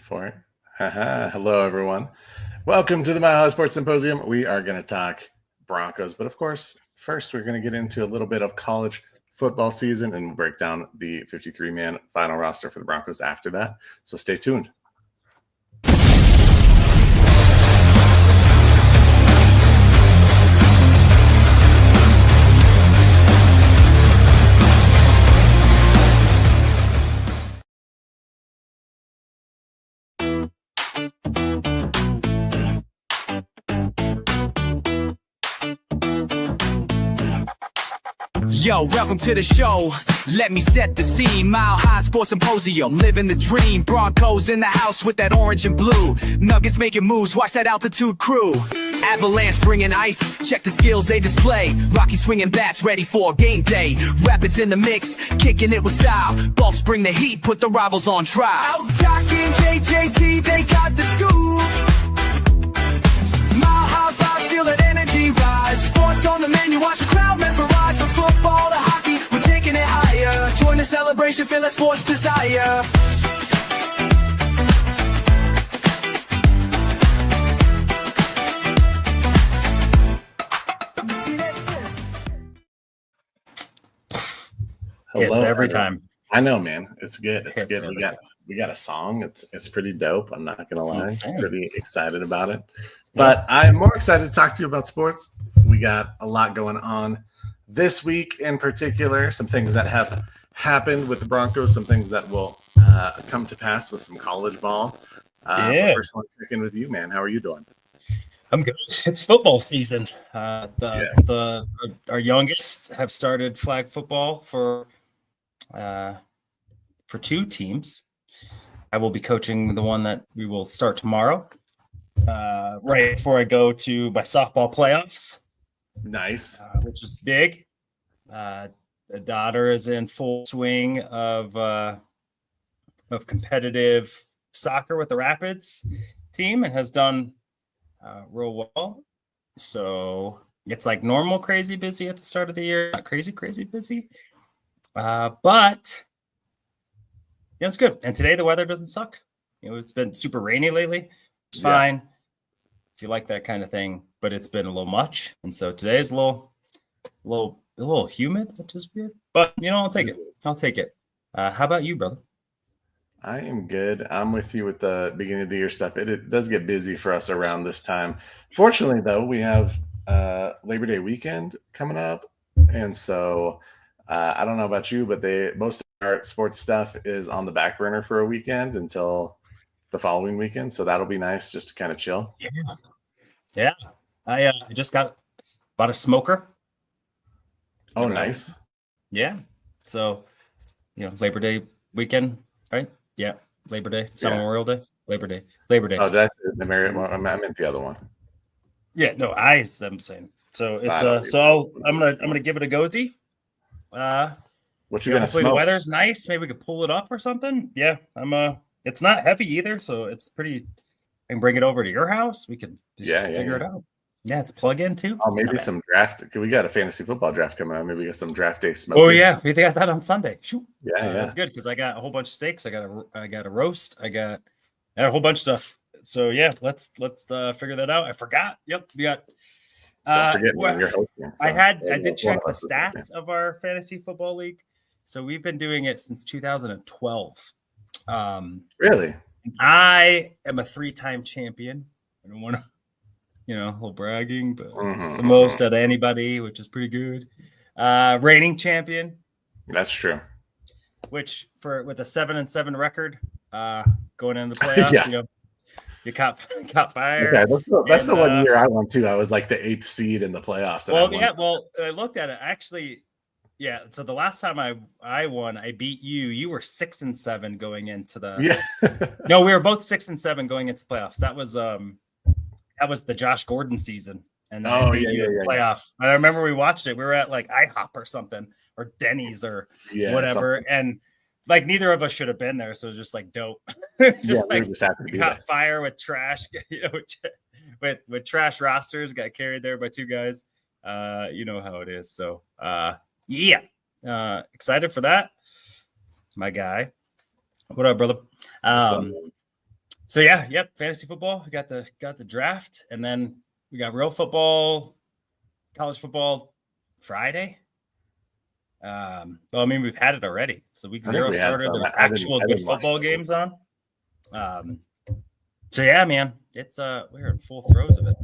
for it. Hello, everyone. Welcome to the Mile High Sports Symposium. We are going to talk Broncos, but of course, first we're going to get into a little bit of college football season and we'll break down the 53-man final roster for the Broncos after that. So stay tuned. Yo, welcome to the show. Let me set the scene. Mile High Sports Symposium, living the dream. Broncos in the house with that orange and blue. Nuggets making moves, watch that altitude crew. Avalanche bringing ice, check the skills they display. Rocky swinging bats, ready for game day. Rapids in the mix, kicking it with style. Buffs bring the heat, put the rivals on trial. Out talking JJT, they got the scoop. Mile High vibes, feel that energy rise. Sports on the menu, watch the crowd mesmerize. From football to hockey, we're taking it higher. Join the celebration, feel that sports desire. Hello, hits every time. I know, man. It's good. It's Hits good. We got a song. It's pretty dope. I'm not gonna lie. Pretty excited about it. But I'm more excited to talk to you about sports. We got a lot going on this week in particular. Some things that have happened with the Broncos. Some things that will come to pass with some college ball. But first, I want to check in with you, man. How are you doing? I'm good. It's football season. Our youngest have started flag football for two teams. I will be coaching the one that we will start tomorrow, right before I go to my softball playoffs. Nice, which is big. The daughter is in full swing of competitive soccer with the Rapids team and has done real well. So it's like normal crazy busy at the start of the year, not crazy busy. But yeah, it's good. And today the weather doesn't suck. It's been super rainy lately. It's fine if you like that kind of thing, but it's been a little much. And so today is a little humid, which is weird. But I'll take it. How about you, brother? I am good. I'm with you with the beginning of the year stuff. It does get busy for us around this time. Fortunately, though, we have Labor Day weekend coming up, and so I don't know about you, but most of our sports stuff is on the back burner for a weekend until the following weekend. So that'll be nice just to kind of chill. Yeah. I just bought a smoker. Oh, nice. Yeah. So Labor Day weekend, right? Yeah. Labor Day. It's not Memorial Day. Labor Day. Oh, that's the Marriott one. I meant the other one. Yeah. No, I'm saying. So it's I'm gonna give it a go-zy. What you gonna smoke? The weather's nice. Maybe we could pull it up or something. Yeah, it's not heavy either, so it's pretty. I can bring it over to your house. We could just figure it out. Yeah, it's plug in too. Oh, maybe some draft. We got a fantasy football draft coming out. Maybe we got some draft day smoke. Oh yeah, we got that on Sunday. Shoot. Yeah, that's good because I got a whole bunch of steaks. I got a roast. I got a whole bunch of stuff. So yeah, let's figure that out. I forgot. Yep, we got. You're hosting, so I did check the stats of our fantasy football league. So we've been doing it since 2012. Really? I am a 3-time champion. I don't want to, a little bragging, but it's the most out of anybody, which is pretty good. Reigning champion. That's true. Which with a 7-7 record, going into the playoffs, you caught fire. Okay, that's the 1 year I won too. I was like the 8th seed in the playoffs. I looked at it actually. Yeah, so the last time I won, I beat you. You were 6-7 going into the. No, we were both 6-7 going into the playoffs. That was the Josh Gordon season, and then playoff. I remember we watched it. We were at like IHOP or something, or Denny's or whatever, and like neither of us should have been there. So it was just like dope. We caught fire with trash, with trash rosters. Got carried there by two guys. You know how it is. So. Excited for that. My guy. What up, brother? So yeah, yep, fantasy football. We got the draft, and then we got real football, college football Friday. Well, I mean, we've had it already. So week I think 0 we had started. some. There's I didn't actual good watch football those. games on. So yeah, man, it's we're in full throes of it.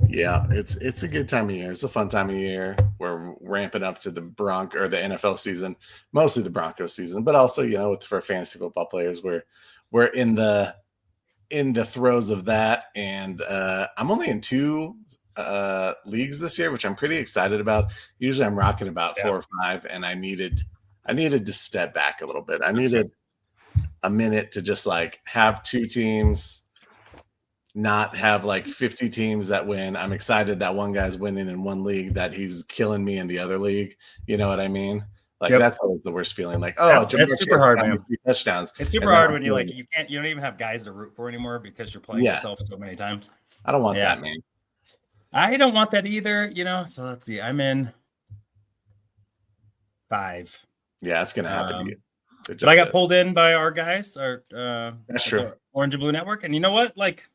Yeah, it's a good time of year. It's a fun time of year. We're ramping up to the NFL season, mostly the Broncos season, but also for fantasy football players, we're in the throes of that. And I'm only in 2 leagues this year, which I'm pretty excited about. Usually, I'm rocking about 4 or 5, and I needed to step back a little bit. I needed a minute to just like have 2 teams, not have like 50 teams that win. I'm excited that one guy's winning in one league, that he's killing me in the other league. You know what I mean? Like that's always the worst feeling. Like, that's super hard, man. 3 touchdowns. It's super hard when you don't even have guys to root for anymore because you're playing yourself so many times. I don't want that, man. I don't want that either. So let's see. I'm in 5. Yeah, it's gonna happen to you. But I got pulled in by our guys, that's true. Orange and Blue Network, and you know what? Like,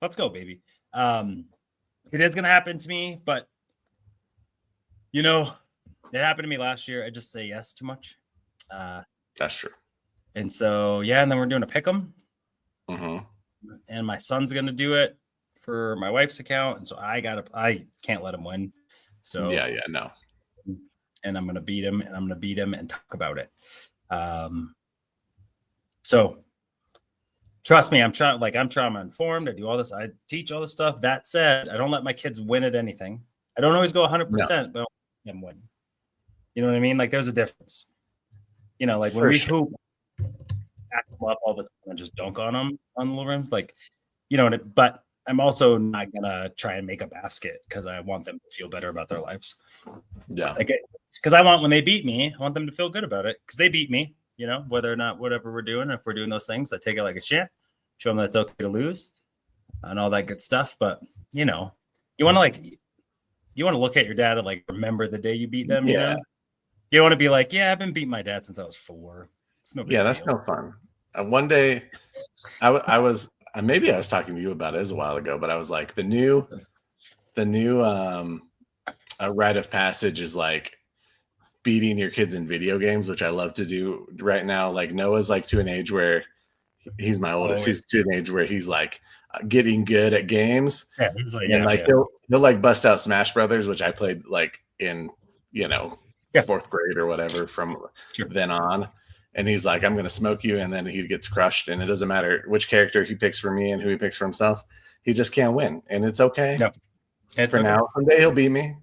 let's go, baby. It is gonna happen to me, but it happened to me last year. I just say yes too much. That's true. And so and then we're doing a pick'em, and my son's gonna do it for my wife's account, and so I can't let him win. So no. And I'm gonna beat him, and talk about it. So trust me, I'm trauma informed. I do all this. I teach all this stuff. That said, I don't let my kids win at anything. I don't always go 100%, but I don't let them win. You know what I mean? Like there's a difference. Like when we poop, back them up all the time and just dunk on them on the little rims. Like, but I'm also not gonna try and make a basket because I want them to feel better about their lives. Yeah. Because I want, when they beat me, I want them to feel good about it because they beat me, whether or not whatever we're doing, if we're doing those things, I take it like a champ, show them that it's okay to lose and all that good stuff. But, you want to look at your dad and like remember the day you beat them. Yeah. You want to be like, I've been beating my dad since I was 4. It's no big deal. That's no fun. One day I was, maybe I was talking to you about it as a while ago, but I was like, the new rite of passage is like beating your kids in video games, which I love to do right now. Like Noah's like to an age where he's my oldest. He's to an age where he's like getting good at games. Yeah, he's like, and he'll like bust out Smash Brothers, which I played like in 4th grade or whatever from then on. And he's like, I'm going to smoke you. And then he gets crushed. And it doesn't matter which character he picks for me and who he picks for himself. He just can't win. And it's okay. No, now. Someday he'll beat me.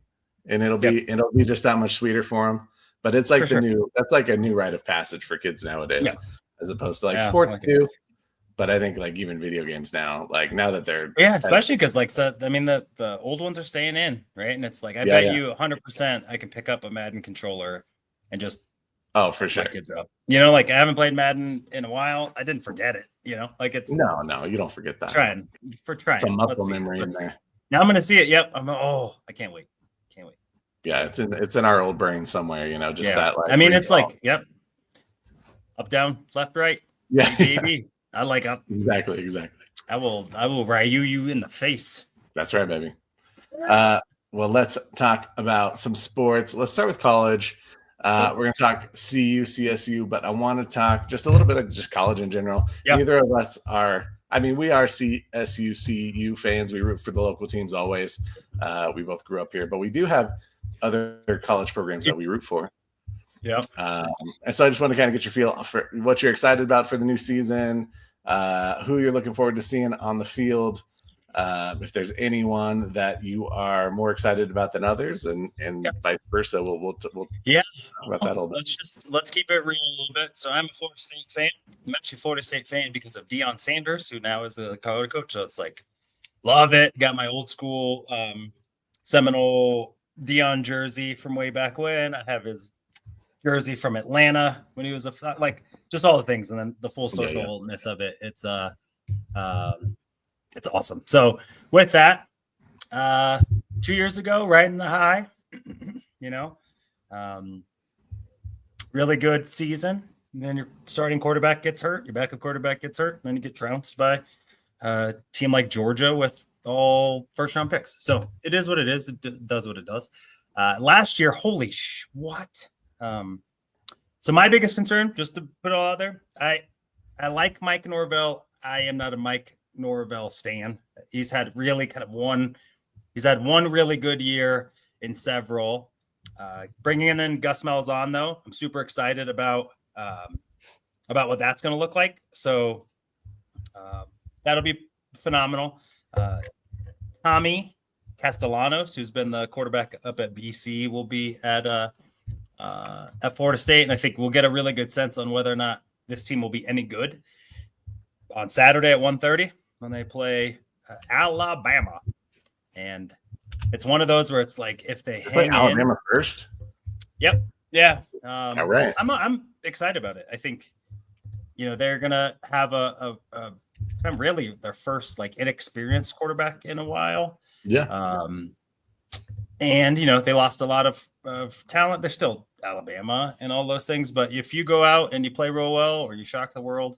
And it'll be just that much sweeter for him. But it's like that's like a new rite of passage for kids nowadays, as opposed to like sports too. But I think like even video games now, like now that they're especially because like the old ones are staying in, right? And it's like I bet you 100% I can pick up a Madden controller and just for sure. My kids up. Like I haven't played Madden in a while. I didn't forget it. Like it's no, you don't forget that. Trying. Some muscle memory in there. Now I'm gonna see it. Yep. I can't wait. Yeah, it's in our old brain somewhere. That. Like, I mean, it's like up, down, left, right. Yeah, baby. I like up. Exactly. I will Ryu you in the face. That's right, baby. Well, let's talk about some sports. Let's start with college. We're going to talk CU, CSU, but I want to talk just a little bit of just college in general. Yep. Neither of us are. I mean, we are CSU, CU fans. We root for the local teams always. We both grew up here, but we do have other college programs that we root for. Yeah. And so I just want to kind of get your feel for what you're excited about for the new season, who you're looking forward to seeing on the field, if there's anyone that you are more excited about than others, and vice versa. We'll talk about that a little bit. Let's keep it real a little bit. So I'm a Florida State fan. I'm actually a Florida State fan because of Deion Sanders, who now is the Colorado coach. So it's like, love it. Got my old school Seminole Deion jersey from way back when. I have his jersey from Atlanta when he was like just all the things, and then the full circleness of it. It's awesome. So with that, 2 years ago, right in the high, really good season. then your starting quarterback gets hurt, your backup quarterback gets hurt, and then you get trounced by a team like Georgia with all first-round picks. So it is what it is. It does what it does. Last year, what? So my biggest concern, just to put it all out there, I like Mike Norvell. I am not a Mike Norvell stan. He's had really one really good year in several. Bringing in Gus Malzahn, though, I'm super excited about what that's going to look like. So that'll be phenomenal. Tommy Castellanos, who's been the quarterback up at BC, will be at Florida State, and I think we'll get a really good sense on whether or not this team will be any good on Saturday at 1:30 when they play Alabama. And it's one of those where it's like if they hang Alabama first. Yep. Yeah. All right. I'm excited about it. I think they're gonna have a really their first like inexperienced quarterback in a while. Yeah. And they lost a lot of talent. They're still Alabama and all those things, but if you go out and you play real well or you shock the world,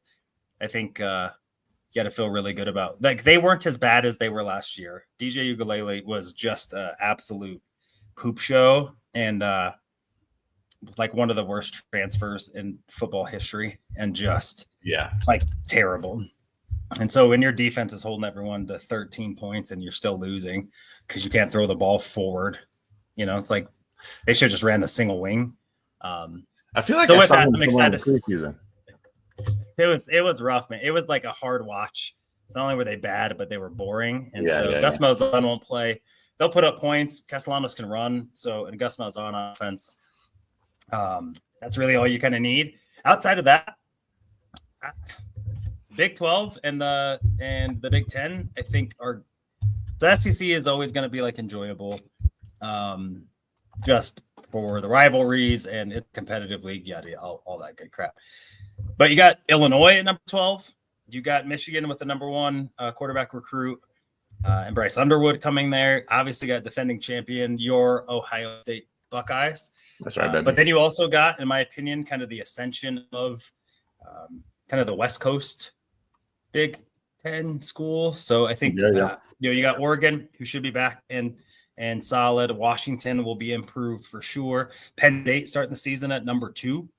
I think you got to feel really good about. Like they weren't as bad as they were last year. DJ Uiagalelei was just an absolute poop show and like one of the worst transfers in football history, and just like terrible. And so when your defense is holding everyone to 13 points and you're still losing because you can't throw the ball forward, it's like they should have just ran the single wing. I feel like so I with saw that, them I'm excited. Preseason. It was rough, man. It was like a hard watch. It's not only were they bad, but they were boring. And Gus Malzahn won't play. They'll put up points. Castellanos can run. So in Gus Malzahn offense, that's really all you kind of need. Outside of that, Big 12 and the Big 10, I think the SEC is always going to be like enjoyable, just for the rivalries and it's competitive league, all that good crap. But you got Illinois at number 12. You got Michigan with the number 1 quarterback recruit, and Bryce Underwood coming there. Obviously, got defending champion your Ohio State Buckeyes. That's right, baby. But then you also got, in my opinion, kind of the ascension of kind of the West Coast Big 10 school. So I think you got Oregon, who should be back and solid. Washington will be improved for sure. Penn State starting the season at number 2.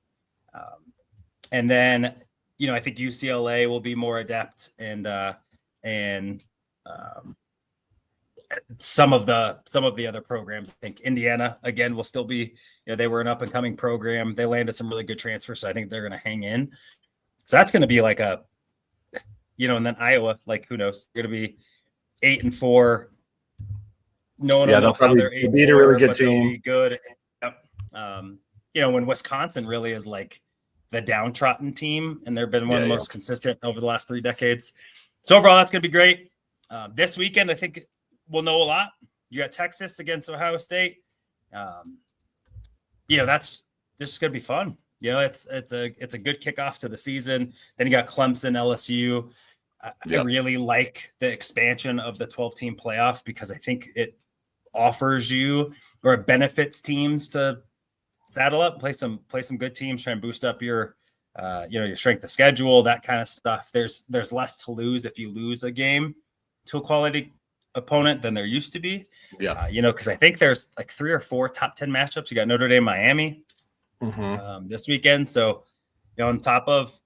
And then, I think UCLA will be more adept and some of the other programs. I think Indiana again will still be, they were an up and coming program. They landed some really good transfers, so I think they're going to hang in. So that's going to be like and then Iowa, like who knows? They're going to be 8-4. No one will know how they're 8-4, beat a really good team. They'll be good. When Wisconsin really is like the downtrodden team, and they've been one of the most consistent over the last 3 decades. So overall, that's going to be great. This weekend, I think we'll know a lot. You got Texas against Ohio State. That's just going to be fun. It's a good kickoff to the season. Then you got Clemson, LSU. I really like the expansion of the 12-team playoff because I think it offers you or it benefits teams to saddle up, play some good teams, try and boost up your your strength of schedule, that kind of stuff. There's less to lose if you lose a game to a quality opponent than there used to be. Because I think there's like 3 or 4 top 10 matchups. You got Notre Dame, Miami this weekend. So on top of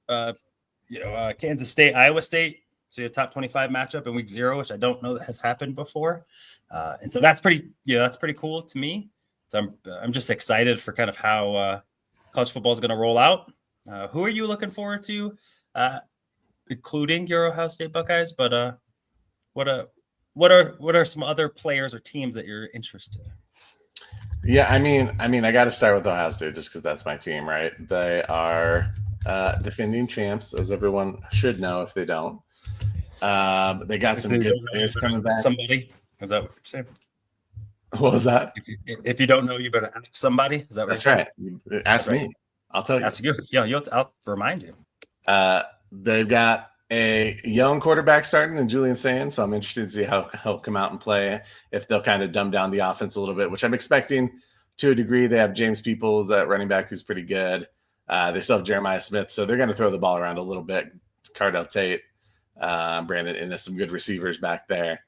Kansas State, Iowa State. So your top 25 matchup in week 0, which I don't know that has happened before. And so that's pretty cool to me. So I'm just excited for kind of how college football is going to roll out. Who are you looking forward to, including your Ohio State Buckeyes? But what are some other players or teams that you're interested in? Yeah, I mean, I got to start with Ohio State just because that's my team, right? They are defending champs, as everyone should know if they don't. They got some good players coming back. Somebody, is that what you're saying? What was that? If you don't know, you better ask somebody. Is that what That's right? Ask me. I'll tell you. Ask you. I'll remind you. They've got a young quarterback starting in Julian Sands, so I'm interested to see how he'll come out and play, if they'll kind of dumb down the offense a little bit, which I'm expecting to a degree. They have James Peoples at running back, who's pretty good. They still have Jeremiah Smith, so they're going to throw the ball around a little bit. Cardell Tate, Brandon, and there's some good receivers back there.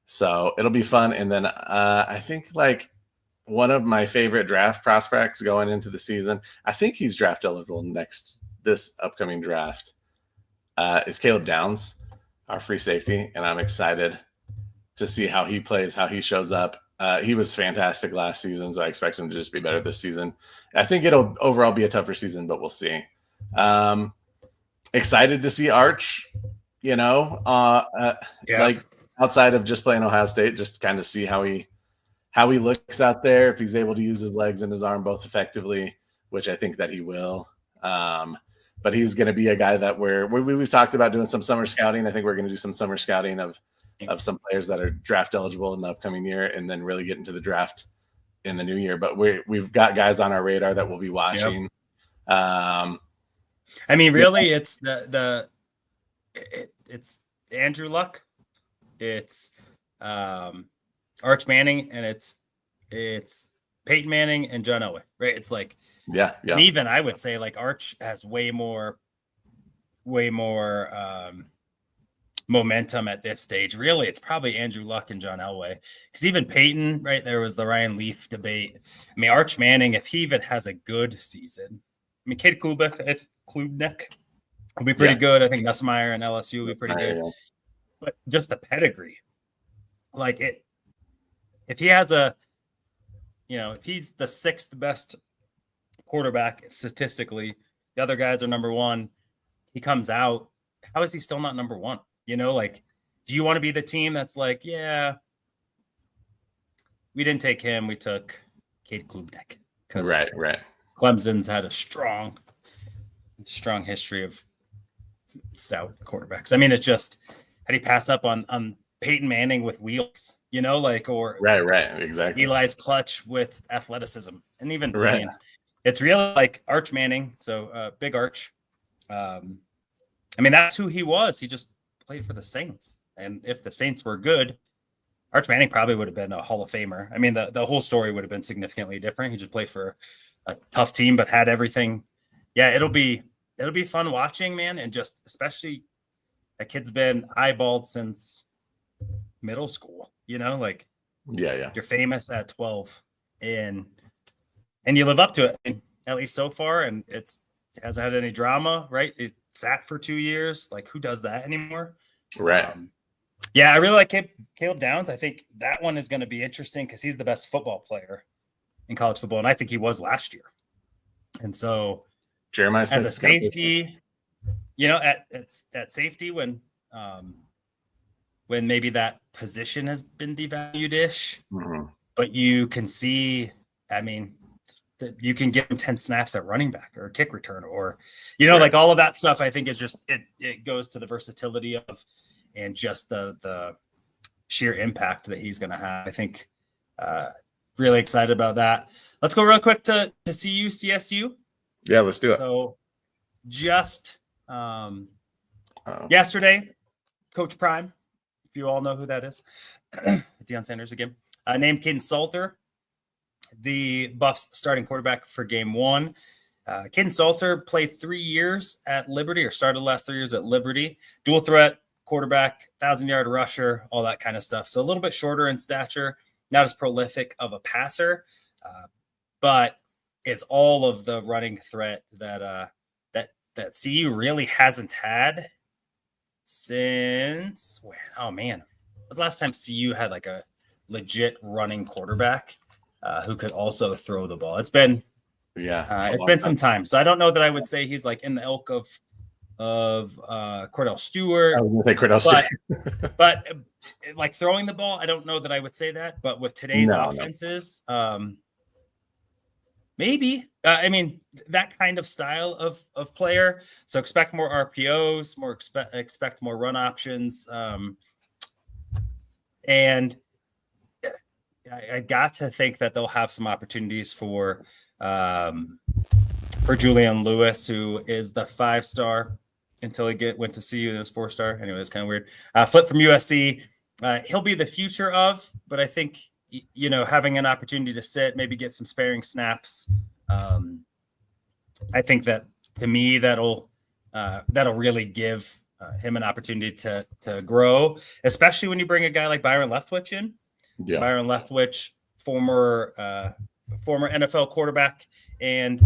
So it'll be fun. And then I think like one of my favorite draft prospects going into the season, I think he's draft eligible this upcoming draft, is Caleb Downs, our free safety. And I'm excited to see how he plays, how he shows up. He was fantastic last season, so I expect him to just be better this season. I think it'll overall be a tougher season, but we'll see. Excited to see Arch, like outside of just playing Ohio State, just kind of see how he looks out there, if he's able to use his legs and his arm both effectively, which I think that he will. But he's going to be a guy that we've talked about doing some summer scouting. I think we're going to do some summer scouting of some players that are draft eligible in the upcoming year, and then really get into the draft in the new year. But we've got guys on our radar that we'll be watching. Yep. I mean, really, it's it's Andrew Luck, it's Arch Manning, and it's Peyton Manning and John Elway, right? It's like, yeah. And even I would say like Arch has way more momentum at this stage. Really, it's probably Andrew Luck and John Elway, because even Peyton, right, there was the Ryan Leaf debate. I mean, Arch Manning, if he even has a good season, I mean, Cade Klubnik will be pretty good. I think Nussmeier and LSU will be pretty good. Yeah. But just the pedigree, like it, if he has if he's the 6th best quarterback statistically, the other guys are number 1. He comes out. How is he still not number 1? Like, do you want to be the team that's like, yeah, we didn't take him, we took Cade Klubnik? Right. Clemson's had a strong history of stout quarterbacks. I mean, it's just, how do you pass up on Peyton Manning with wheels? Or right, exactly. Eli's clutch with athleticism, and even I mean, it's really like Arch Manning. So big Arch. I mean, that's who he was. He just played for the Saints, and if the Saints were good, Arch Manning probably would have been a Hall of Famer. I mean, the whole story would have been significantly different. He just played for a tough team, but had everything. Yeah, it'll be fun watching, man, and just especially that kid's been eyeballed since middle school. Like, yeah, you're famous at 12, and you live up to it, at least so far, and it hasn't had any drama, right? It sat for 2 years. Like, who does that anymore? Right. Yeah, I really like Caleb Downs. I think that one is going to be interesting because he's the best football player in college football, and I think he was last year. And so, Jeremiah as a safety, at safety when maybe that position has been devalued-ish, but you can see, I mean, that you can give him 10 snaps at running back or kick return, or, like all of that stuff, I think is just, it goes to the versatility of, and just the sheer impact that he's going to have. I think really excited about that. Let's go real quick to CU CSU. Yeah, let's do it. So just yesterday, Coach Prime, if you all know who that is, Deion Sanders again, named Caden Salter the Buffs starting quarterback for game 1. Caden Salter played 3 years at Liberty, or started the last 3 years at Liberty. Dual threat quarterback, 1,000-yard rusher, all that kind of stuff. So a little bit shorter in stature, not as prolific of a passer, but is all of the running threat that CU really hasn't had since when? Oh man, when was the last time CU had like a legit running quarterback who could also throw the ball? It's been some time. So I don't know that I would say he's like in the ilk of Cordell Stewart. I was going to say Cordell Stewart. but like throwing the ball, I don't know that I would say that. But with today's offenses, maybe. I mean, that kind of style of player. So expect more RPOs, expect more run options. And I got to think that they'll have some opportunities for Julian Lewis, who is the 5-star until he went to CU and was 4-star. Anyway, it's kind of weird. Flip from USC. He'll be the future of, but I think, having an opportunity to sit, maybe get some sparing snaps, I think that, to me, that'll really give him an opportunity to grow, especially when you bring a guy like Byron Leftwich in. Yeah. So Byron Leftwich, former NFL quarterback and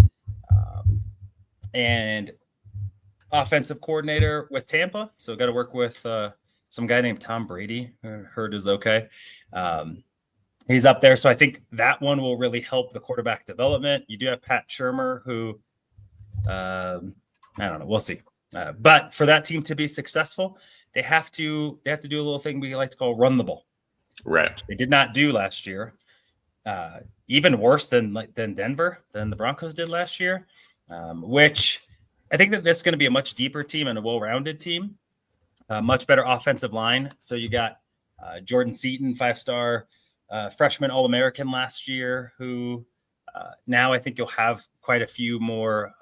offensive coordinator with Tampa. So got to work with some guy named Tom Brady, who I heard is okay. He's up there. So I think that one will really help the quarterback development. You do have Pat Shurmur, who I don't know. We'll see. But for that team to be successful, they have to do a little thing we like to call run the ball. Right. They did not do last year. Even worse than Denver, than the Broncos did last year, which I think that this is going to be a much deeper team and a well-rounded team, much better offensive line. So you got Jordan Seaton, 5-star freshman All-American last year, who now I think you'll have quite a few more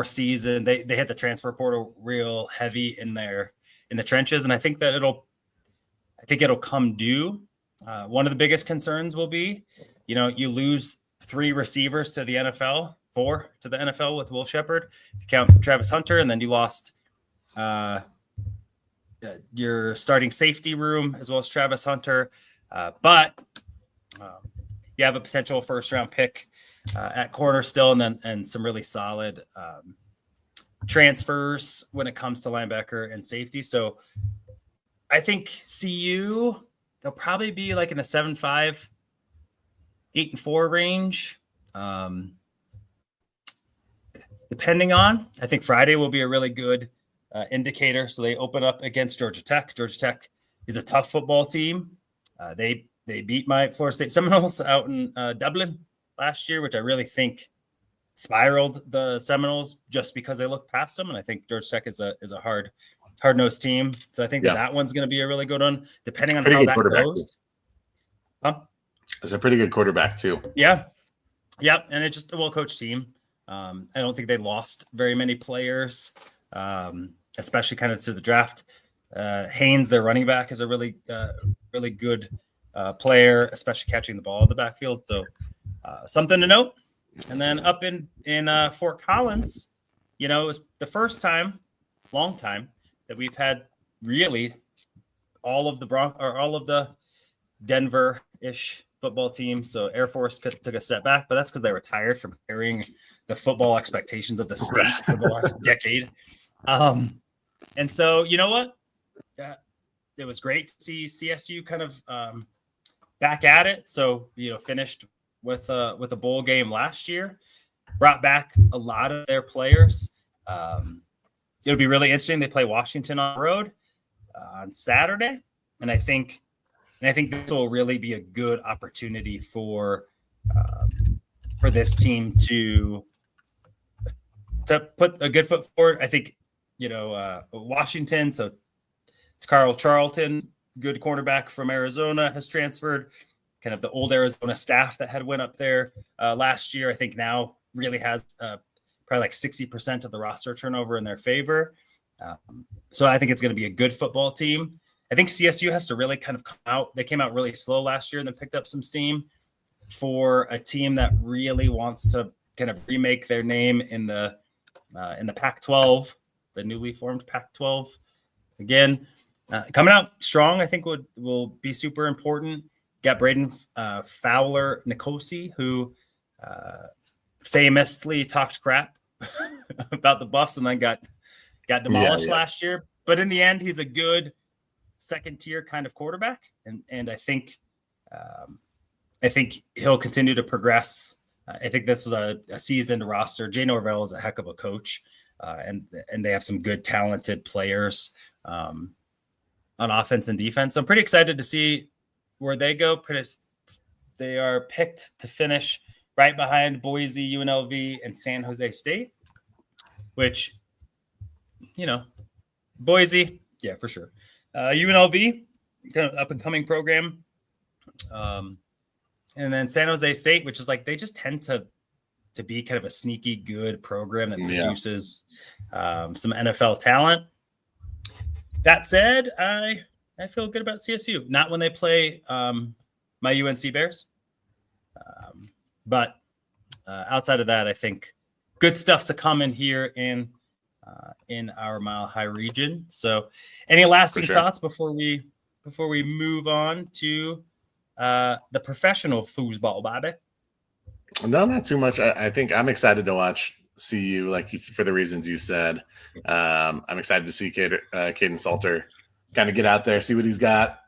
season. They hit the transfer portal real heavy in the trenches, and I think that it'll come due. One of the biggest concerns will be, you lose 3 receivers to the NFL, 4 to the NFL with Will Shepherd. If you count Travis Hunter, and then you lost your starting safety room as well as Travis Hunter. But you have a potential first-round pick at corner still, and some really solid transfers when it comes to linebacker and safety. So I think CU, they'll probably be like in a 7-5, 8-4 range. Depending on, I think Friday will be a really good indicator. So they open up against Georgia Tech. Georgia Tech is a tough football team. They beat my Florida State Seminoles out in Dublin last year, which I really think spiraled the Seminoles just because they looked past them. And I think Georgia Tech is a hard-nosed team. So I think that one's going to be a really good one, depending on how that goes. It's a pretty good quarterback too. Yeah. Yep. And it's just a well-coached team. I don't think they lost very many players, especially kind of to the draft. Haynes, their running back, is a really good player, especially catching the ball in the backfield. So something to note. And then up in Fort Collins, it was the first time, long time, that we've had really all of the Denver-ish football teams. So Air Force took a step back, but that's because they were tired from carrying the football expectations of the state for the last decade. And so, you know what? It was great to see CSU kind of back at it. So, finished with a bowl game last year, brought back a lot of their players. It'll be really interesting. They play Washington on the road on Saturday. And I think this will really be a good opportunity for this team to put a good foot forward. I think, Washington. So Carl Charlton, good cornerback from Arizona, has transferred. Kind of the old Arizona staff that had went up there last year, I think now really has probably like 60% of the roster turnover in their favor. So I think it's going to be a good football team. I think CSU has to really kind of come out. They came out really slow last year and then picked up some steam for a team that really wants to kind of remake their name in the Pac-12, the newly formed Pac-12. Again, coming out strong, I think will be super important. Got Braden Fowler Nicosi, who famously talked crap about the Buffs and then got demolished last year. But in the end, he's a good second-tier kind of quarterback, and I think he'll continue to progress. I think this is a seasoned roster. Jay Norvell is a heck of a coach, and they have some good, talented players on offense and defense. So I'm pretty excited to see where they go. They are picked to finish right behind Boise, UNLV, and San Jose State, which, Boise, yeah, for sure. UNLV, kind of up-and-coming program. And then San Jose State, which is like they just tend to be kind of a sneaky good program that produces some NFL talent. That said, I feel good about CSU. Not when they play my UNC Bears. But outside of that, I think good stuff's to come in here in our Mile High region. So, any lasting thoughts before we move on to the professional foosball, Bobby? No, not too much. I think I'm excited to watch CU, for the reasons you said. I'm excited to see Caden Salter kind of get out there, see what he's got.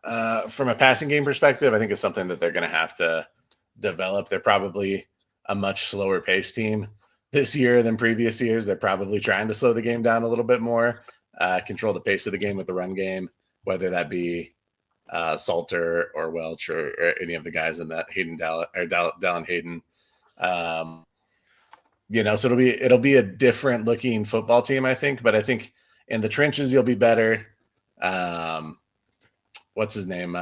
From a passing game perspective, I think it's something that they're going to have to develop. They're probably a much slower pace team this year than previous years. They're probably trying to slow the game down a little bit more, control the pace of the game with the run game, whether that be Salter or Welch or any of the guys in that Dallin Hayden. So it'll be a different looking football team, I think. But I think in the trenches you'll be better. What's his name?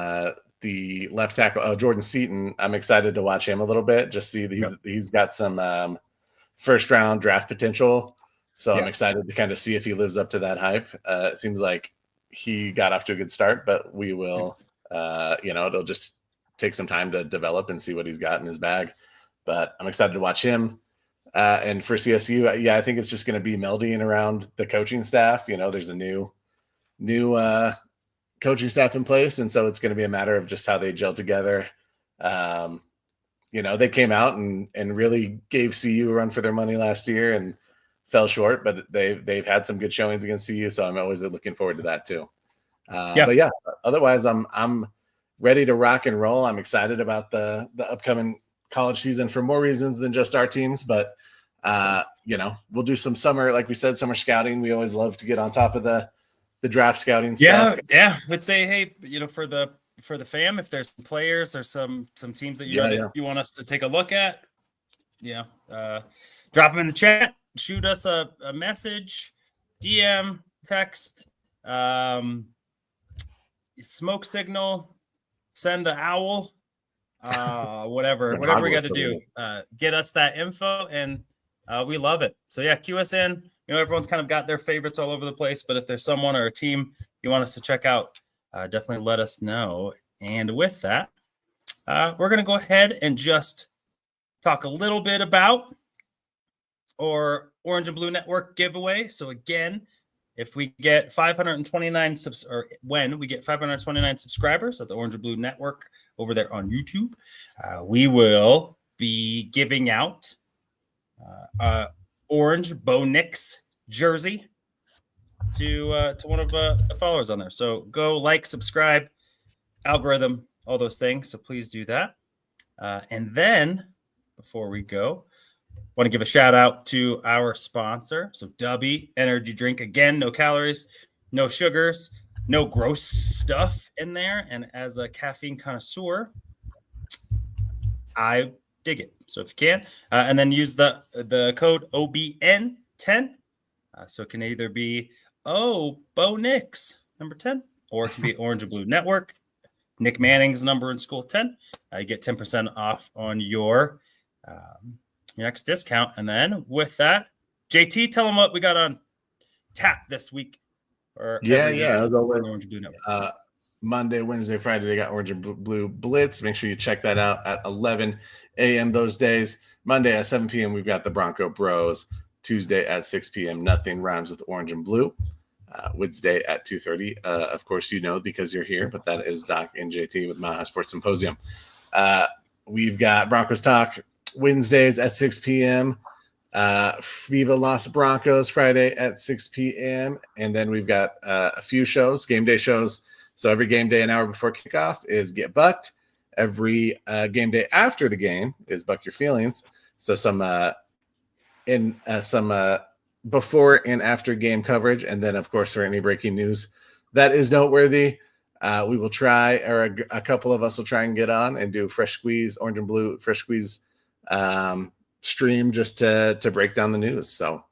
The left tackle, Jordan Seaton. I'm excited to watch him a little bit. Just see that he's got some first round draft potential. So I'm excited to kind of see if he lives up to that hype. It seems like he got off to a good start, but we will, it'll just take some time to develop and see what he's got in his bag. But I'm excited to watch him. And for CSU, I think it's just going to be melding around the coaching staff. There's a new coaching staff in place, and so it's going to be a matter of just how they gel together. They came out and really gave CU a run for their money last year and fell short, but they've had some good showings against CU, so I'm always looking forward to that too. But otherwise, I'm ready to rock and roll. I'm excited about the upcoming college season for more reasons than just our teams, but we'll do some summer, like we said, summer scouting. We always love to get on top of the draft scouting stuff. Yeah. Would say, hey, for the fam, if there's some players or some teams that you want us to take a look at, drop them in the chat, shoot us a message, DM, text, smoke signal, send the owl, whatever we got to do, get us that info, and we love it. So QSN, everyone's kind of got their favorites all over the place, but if there's someone or a team you want us to check out, definitely let us know. And with that, we're going to go ahead and just talk a little bit about our Orange and Blue Network giveaway. So again, if we get 529 when we get 529 subscribers at the Orange and Blue Network over there on YouTube, we will be giving out orange Bo Nix jersey to one of the followers on there. So go like, subscribe, algorithm, all those things. So please do that. And then before we go, want to give a shout out to our sponsor. So Dubby Energy Drink. Again, no calories, no sugars, no gross stuff in there. And as a caffeine connoisseur, I dig it. So if you can, and then use the code OBN10. So it can either be Bo Nix number 10, or it can be Orange and Blue Network, Nick Manning's number in school 10. You get 10% off on your next discount. And then with that, JT, tell them what we got on tap this week. As always, Orange and Blue Network. Monday, Wednesday, Friday, they got Orange and Blue Blitz. Make sure you check that out at 11 a.m. those days. Monday at 7 p.m., we've got the Bronco Bros. Tuesday at 6 p.m., Nothing Rhymes with Orange and Blue. Wednesday at 2:30. Of course, because you're here, but that is Doc and JT with Mile High Sports Symposium. We've got Broncos Talk Wednesdays at 6 p.m. Viva Los Broncos Friday at 6 p.m. And then we've got a few shows, game day shows. So every game day, an hour before kickoff, is Get Bucked. Every game day after the game is Buck Your Feelings. So some before and after game coverage. And then, of course, for any breaking news that is noteworthy, we will try, or a couple of us will try and get on and do Fresh Squeeze, Orange and Blue Fresh Squeeze stream just to break down the news. So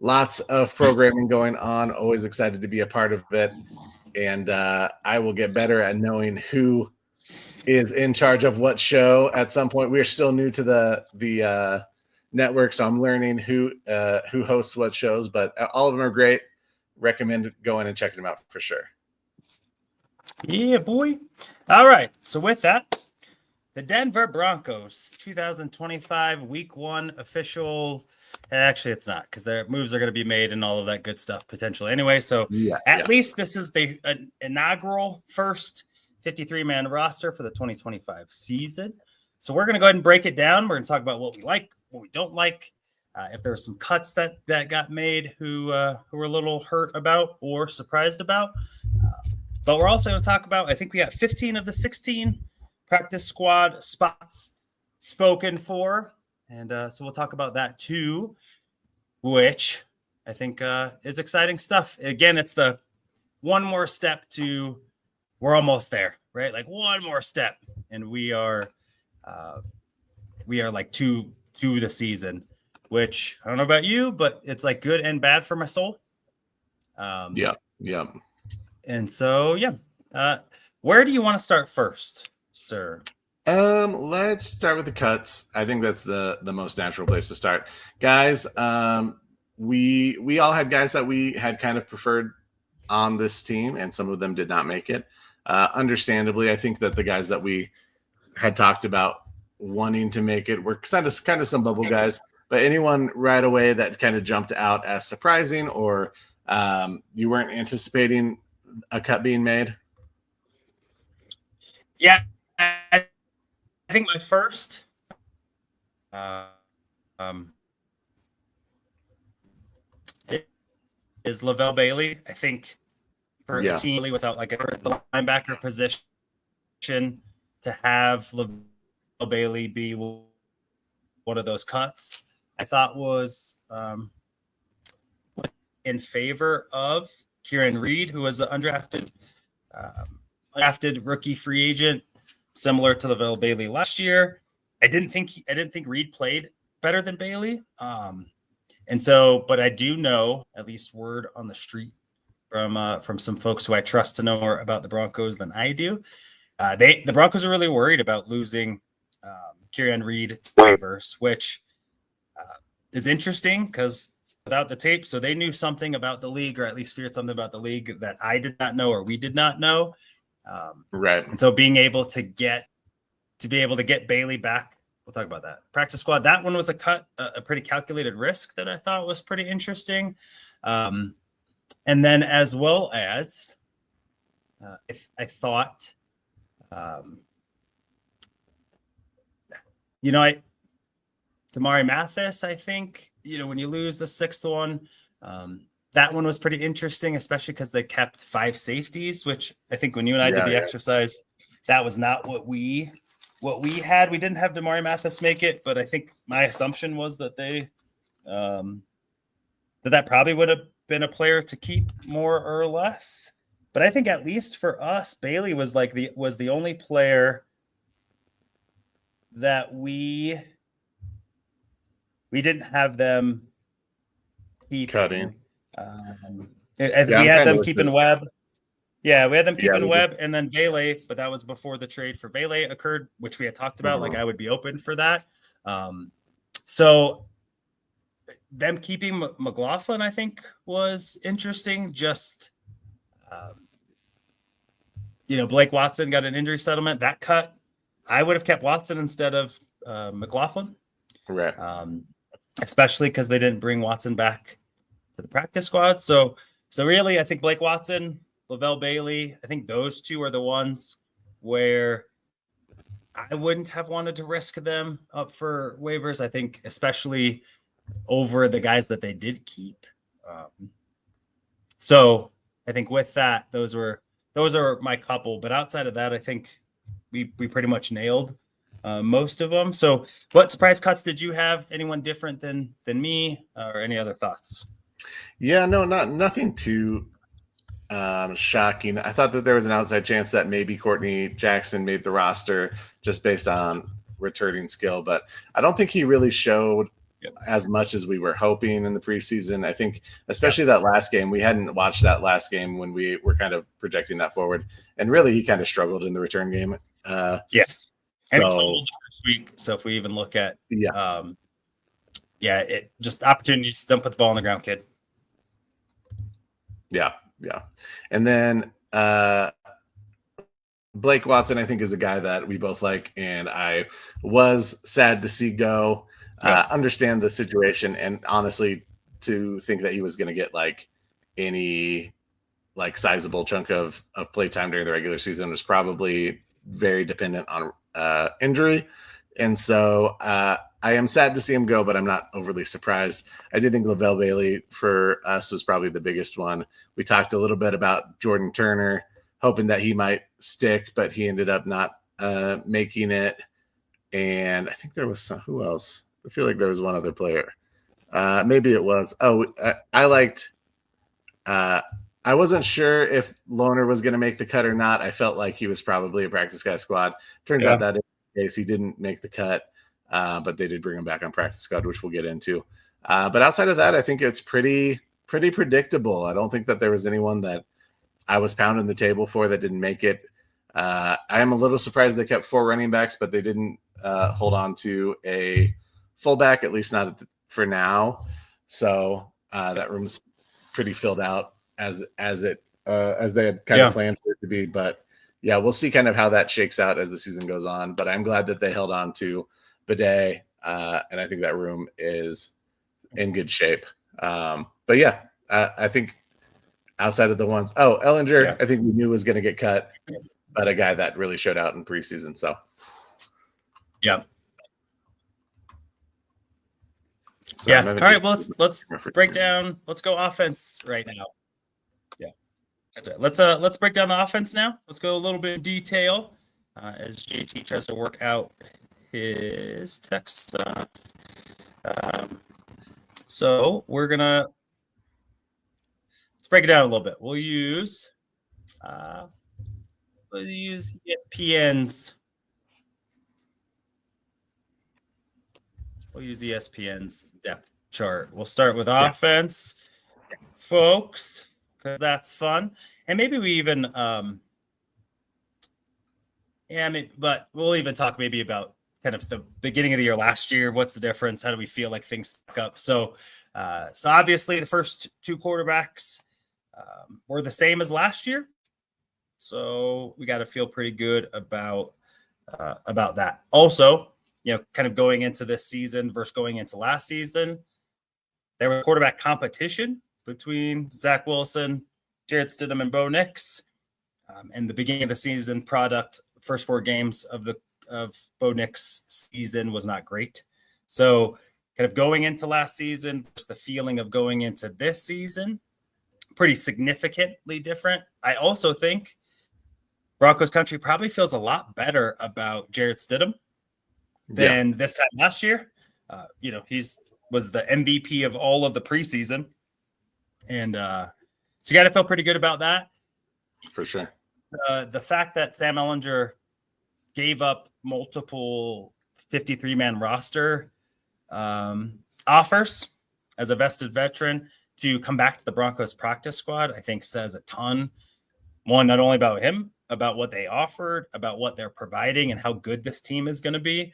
lots of programming going on. Always excited to be a part of it. And I will get better at knowing who is in charge of what show at some point. We're still new to the network, so I'm learning who hosts what shows, but all of them are great. Recommend going and checking them out for sure. Yeah, boy. All right. So with that, The Denver Broncos 2025 week 1 official. Actually, it's not, because their moves are going to be made and all of that good stuff potentially anyway. So at least this is the inaugural first 53-man roster for the 2025 season. So we're going to go ahead and break it down. We're going to talk about what we like, what we don't like, if there were some cuts that got made who were a little hurt about or surprised about. But we're also going to talk about, I think we got 15 of the 16 practice squad spots spoken for. And so we'll talk about that too, which I think is exciting stuff. Again, it's the one more step to, we're almost there, right? Like one more step. And we are like two the season, which I don't know about you, but it's like good and bad for my soul. Yeah. And so, where do you want to start first, sir? Let's start with the cuts. I think that's the most natural place to start. Guys, we all had guys that we had kind of preferred on this team, and some of them did not make it. Understandably, I think that the guys that we had talked about wanting to make it were kind of some bubble guys, but anyone right away that kind of jumped out as surprising, or you weren't anticipating a cut being made? Yeah, I think my first is Lavelle Bailey. I think for a team without like the linebacker position, to have Lavelle Bailey be one of those cuts, I thought was in favor of Kieran Reed, who was an undrafted rookie free agent, similar to Lavelle Bailey last year. I didn't think Reed played better than Bailey. And so, but I do know, at least word on the street from some folks who I trust to know more about the Broncos than I do. The Broncos are really worried about losing Kieran Reed to waivers, which is interesting because without the tape, so they knew something about the league, or at least feared something about the league that I did not know, or we did not know. Right. And so being able to get Bailey back, we'll talk about that. Practice squad, that one was a pretty calculated risk that I thought was pretty interesting. And then as well as I thought, Damari Mathis, I think, when you lose the sixth one, that one was pretty interesting, especially because they kept 5 safeties, which I think when you and I did the exercise, that was not what we had. We didn't have Damari Mathis make it, but I think my assumption was that they that probably would have been a player to keep more or less. But I think at least for us, Bailey was the only player that we didn't have them keep cutting. We had them keeping Webb. Yeah, we had them keeping Webb and then Bailey, but that was before the trade for Bailey occurred, which we had talked about. Like I would be open for that. So them keeping McLaughlin, I think, was interesting. Just Blake Watson got an injury settlement. That cut, I would have kept Watson instead of McLaughlin. Right. Especially because they didn't bring Watson back to the practice squad. So really, I think Blake Watson, Lavelle Bailey, I think those two are the ones where I wouldn't have wanted to risk them up for waivers. I think especially over the guys that they did keep. So I think with that, those are my couple. But outside of that, I think we pretty much nailed most of them. So what surprise cuts did you have? Anyone different than me, or any other thoughts? Yeah, no, nothing too shocking. I thought that there was an outside chance that maybe Courtney Jackson made the roster just based on returning skill, but I don't think he really showed as much as we were hoping in the preseason. I think especially that last game, we hadn't watched that last game when we were kind of projecting that forward, and really he kind of struggled in the return game. Yes. And he fumbled the first week. So if we even look at it just opportunities, don't put the ball on the ground, kid. Yeah. And then Blake Watson, I think, is a guy that we both like, and I was sad to see go. Yeah. Understand the situation, and honestly, to think that he was going to get like any like sizable chunk of playtime during the regular season was probably very dependent on injury, and so I am sad to see him go, but I'm not overly surprised. I did think Lavelle Bailey for us was probably the biggest one. We talked a little bit about Jordan Turner, hoping that he might stick, but he ended up not making it. And I think there was who else? I feel like there was one other player. Maybe it was. I liked. I wasn't sure if Lohner was going to make the cut or not. I felt like he was probably a practice guy squad. Turns out that in the case he didn't make the cut, but they did bring him back on practice squad, which we'll get into. But outside of that, I think it's pretty predictable. I don't think that there was anyone that I was pounding the table for that didn't make it. I am a little surprised they kept 4 running backs, but they didn't hold on to a fullback, at least not for now. So that room's pretty filled out as they had kind of planned for it to be. But yeah, we'll see kind of how that shakes out as the season goes on. But I'm glad that they held on to Bidet, and I think that room is in good shape. But yeah, I think outside of the ones, Ellinger, I think we knew was going to get cut, but a guy that really showed out in preseason. So yeah. All right. Well, let's break down. Let's go offense right now. Yeah, that's it. Let's break down the offense now. Let's go a little bit in detail as JT tries to work out his tech stuff. So let's break it down a little bit. We'll use ESPN's. We'll use ESPN's depth chart. We'll start with offense, folks, because that's fun. And maybe we even, but we'll even talk maybe about kind of the beginning of the year last year. What's the difference? How do we feel like things stack up? So obviously the first 2 quarterbacks were the same as last year. So we got to feel pretty good about that. Also, kind of going into this season versus going into last season, there was quarterback competition between Zach Wilson, Jarrett Stidham, and Bo Nix. And the beginning of the season product, first 4 games of Bo Nix season was not great. So kind of going into last season versus the feeling of going into this season, pretty significantly different. I also think Broncos country probably feels a lot better about Jarrett Stidham than this time last year. He's was the MVP of all of the preseason. And so you got to feel pretty good about that. For sure. The fact that Sam Ellinger gave up multiple 53-man roster offers as a vested veteran to come back to the Broncos practice squad, I think says a ton. One, not only about him, about what they offered, about what they're providing, and how good this team is going to be.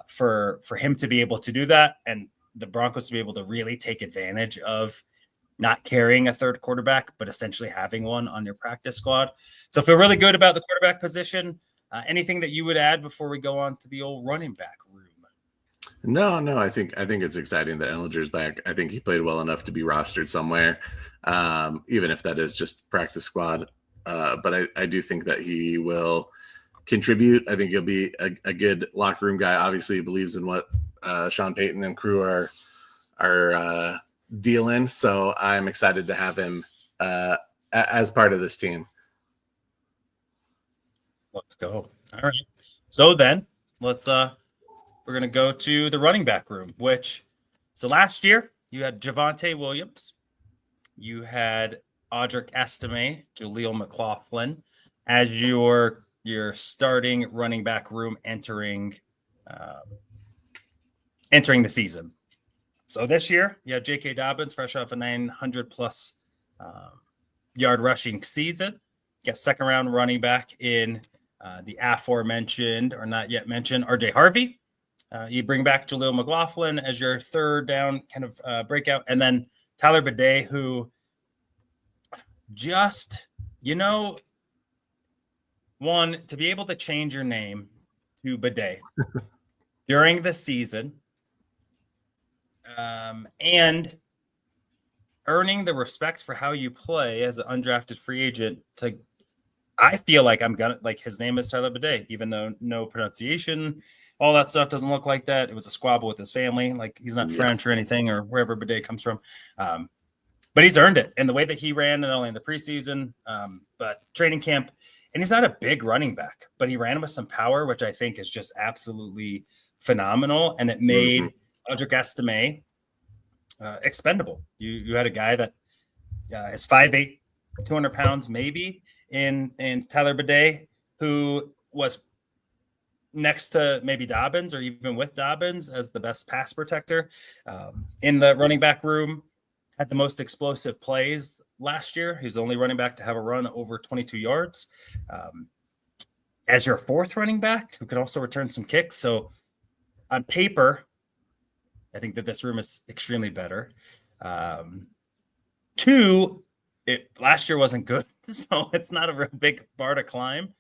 For him to be able to do that, and the Broncos to be able to really take advantage of not carrying a third quarterback, but essentially having one on your practice squad. So feel really good about the quarterback position. Anything that you would add before we go on to the old running back room? No. I think it's exciting that Ellinger's back. I think he played well enough to be rostered somewhere, even if that is just practice squad. But I do think that he will contribute. I think he'll be a good locker room guy. Obviously, he believes in what Sean Payton and crew are dealing. So I'm excited to have him as part of this team. Let's go. All right. So then we're going to go to the running back room, so last year you had Javonte Williams, you had Audric Estime, Jaleel McLaughlin as your starting running back room entering the season. So this year you have J.K. Dobbins, fresh off a 900+ yard rushing season. You got second round running back in the aforementioned or not yet mentioned RJ Harvey. You bring back Jaleel McLaughlin as your third down kind of breakout, and then Tyler Bidet, who just one, to be able to change your name to Bidet during the season, and earning the respect for how you play as an undrafted free agent. I feel like I'm gonna like his name is Tyler Bidet, even though no pronunciation, all that stuff doesn't look like that. It was a squabble with his family. Like he's not French or anything, or wherever Bidet comes from. But he's earned it. And the way that he ran, not only in the preseason, but training camp. And he's not a big running back, but he ran with some power, which I think is just absolutely phenomenal. And it made Audric Estime expendable. You had a guy that is 5'8", 200 pounds maybe in Tyler Bidet, who was next to maybe Dobbins or even with Dobbins as the best pass protector in the running back room. Had the most explosive plays last year. He was the only running back to have a run over 22 yards. As your fourth running back, who could also return some kicks. So on paper, I think that this room is extremely better. Two, last year wasn't good, so it's not a real big bar to climb.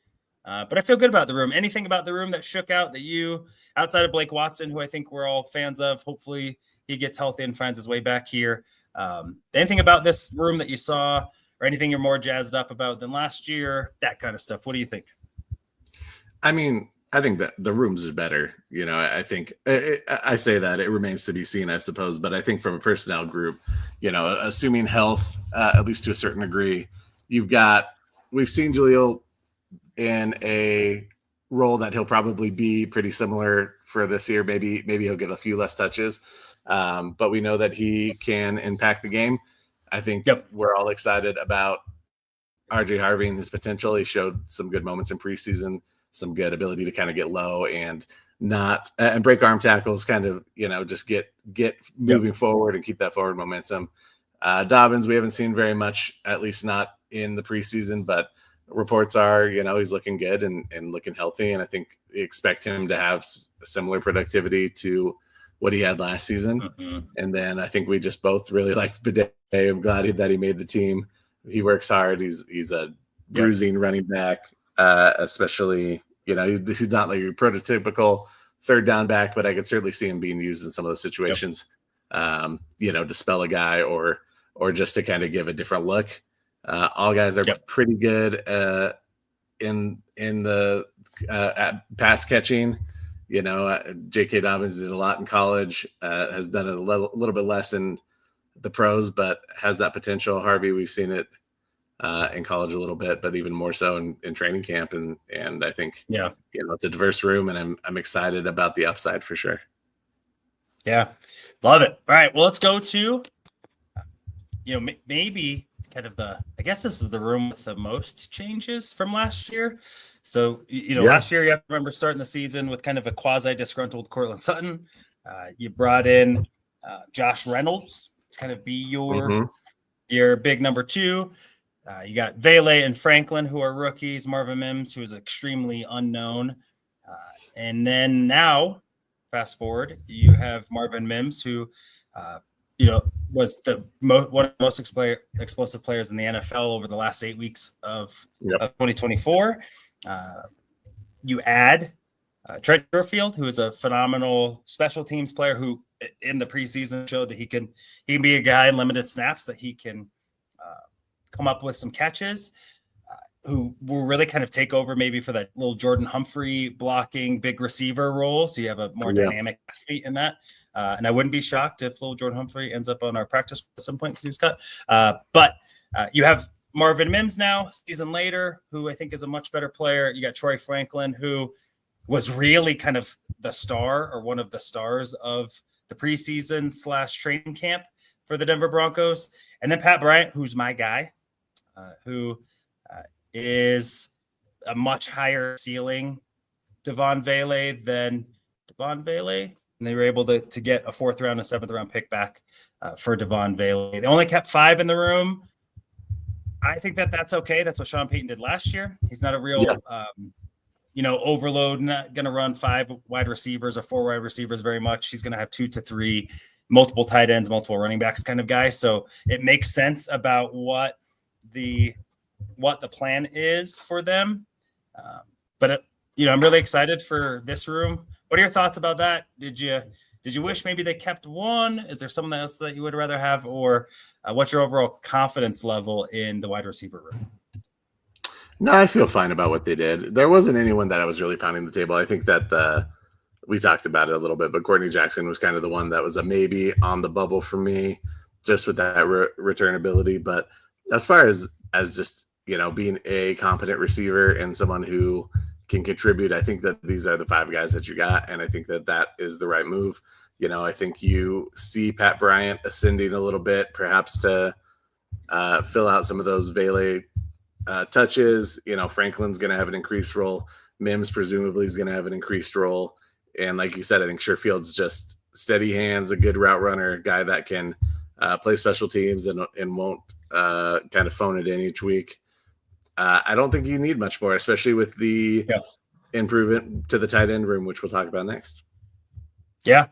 But I feel good about the room. Anything about the room that shook out that you, outside of Blake Watson, who I think we're all fans of, hopefully he gets healthy and finds his way back here. Anything about this room that you saw or anything you're more jazzed up about than last year, that kind of stuff? What do you think? I mean, I think that the rooms is better. You know, I think I say that it remains to be seen, I suppose. But I think from a personnel group, you know, assuming health, at least to a certain degree, we've seen Jaleel in a role that he'll probably be pretty similar for this year. Maybe he'll get a few less touches. But we know that he can impact the game. I think we're all excited about RJ Harvey and his potential. He showed some good moments in preseason, some good ability to kind of get low and and break arm tackles, kind of, you know, just get moving forward and keep that forward momentum. Dobbins, we haven't seen very much, at least not in the preseason, but reports are, you know, he's looking good and looking healthy. And I think we expect him to have similar productivity to what he had last season. And then I think we just both really like Bidet. I'm glad that he made the team. He works hard. He's a bruising running back, especially, you know, he's not like your prototypical third down back, but I could certainly see him being used in some of those situations, you know, to spell a guy or just to kind of give a different look. All guys are pretty good in the pass catching. You know, J.K. Dobbins did a lot in college, has done it a little bit less in the pros, but has that potential. Harvey, we've seen it in college a little bit, but even more so in training camp. And I think, you know, it's a diverse room, and I'm excited about the upside for sure. Yeah, love it. All right, well, let's go to, you know, maybe kind of I guess this is the room with the most changes from last year. So, you know, last year, you have to remember starting the season with kind of a quasi-disgruntled Cortland Sutton. You brought in Josh Reynolds to kind of be your big number two. You got Vele and Franklin, who are rookies. Marvin Mims, who is extremely unknown. And then now, fast forward, you have Marvin Mims, who, you know, was one of the most explosive players in the NFL over the last 8 weeks of 2024. You add Trent Sherfield, who is a phenomenal special teams player who in the preseason showed that he can be a guy in limited snaps, that he can come up with some catches, who will really kind of take over maybe for that little Jordan Humphrey blocking big receiver role. So you have a more dynamic athlete in that. And I wouldn't be shocked if little Jordan Humphrey ends up on our practice at some point because he was cut. But you have Marvin Mims now, season later, who I think is a much better player. You got Troy Franklin, who was really kind of the star or one of the stars of the preseason / training camp for the Denver Broncos. And then Pat Bryant, who's my guy, who is a much higher ceiling Devon Vele than Devon Vele. And they were able to get a 4th round, a 7th round pick back for Devon Vele. They only kept 5 in the room. I think that's okay. That's what Sean Payton did last year. He's not a real, you know, overload, not going to run 5 wide receivers or 4 wide receivers very much. He's going to have 2 to 3, multiple tight ends, multiple running backs kind of guy. So it makes sense about what the plan is for them. But I'm really excited for this room. What are your thoughts about that? Did you wish maybe they kept one? Is there something else that you would rather have, or what's your overall confidence level in the wide receiver room? No, I feel fine about what they did. There wasn't anyone that I was really pounding the table. I think that we talked about it a little bit, but Courtney Jackson was kind of the one that was a maybe on the bubble for me, just with that return ability. But as far as just being a competent receiver and someone who can contribute, I think that these are the 5 guys that you got, and I think that is the right move. I think you see Pat Bryant ascending a little bit, perhaps to fill out some of those Vele touches. Franklin's going to have an increased role. Mims presumably is going to have an increased role. And like you said, I think Sherfield's just steady hands, a good route runner, a guy that can play special teams and won't kind of phone it in each week. I don't think you need much more, especially with the improvement to the tight end room, which we'll talk about next. Yeah,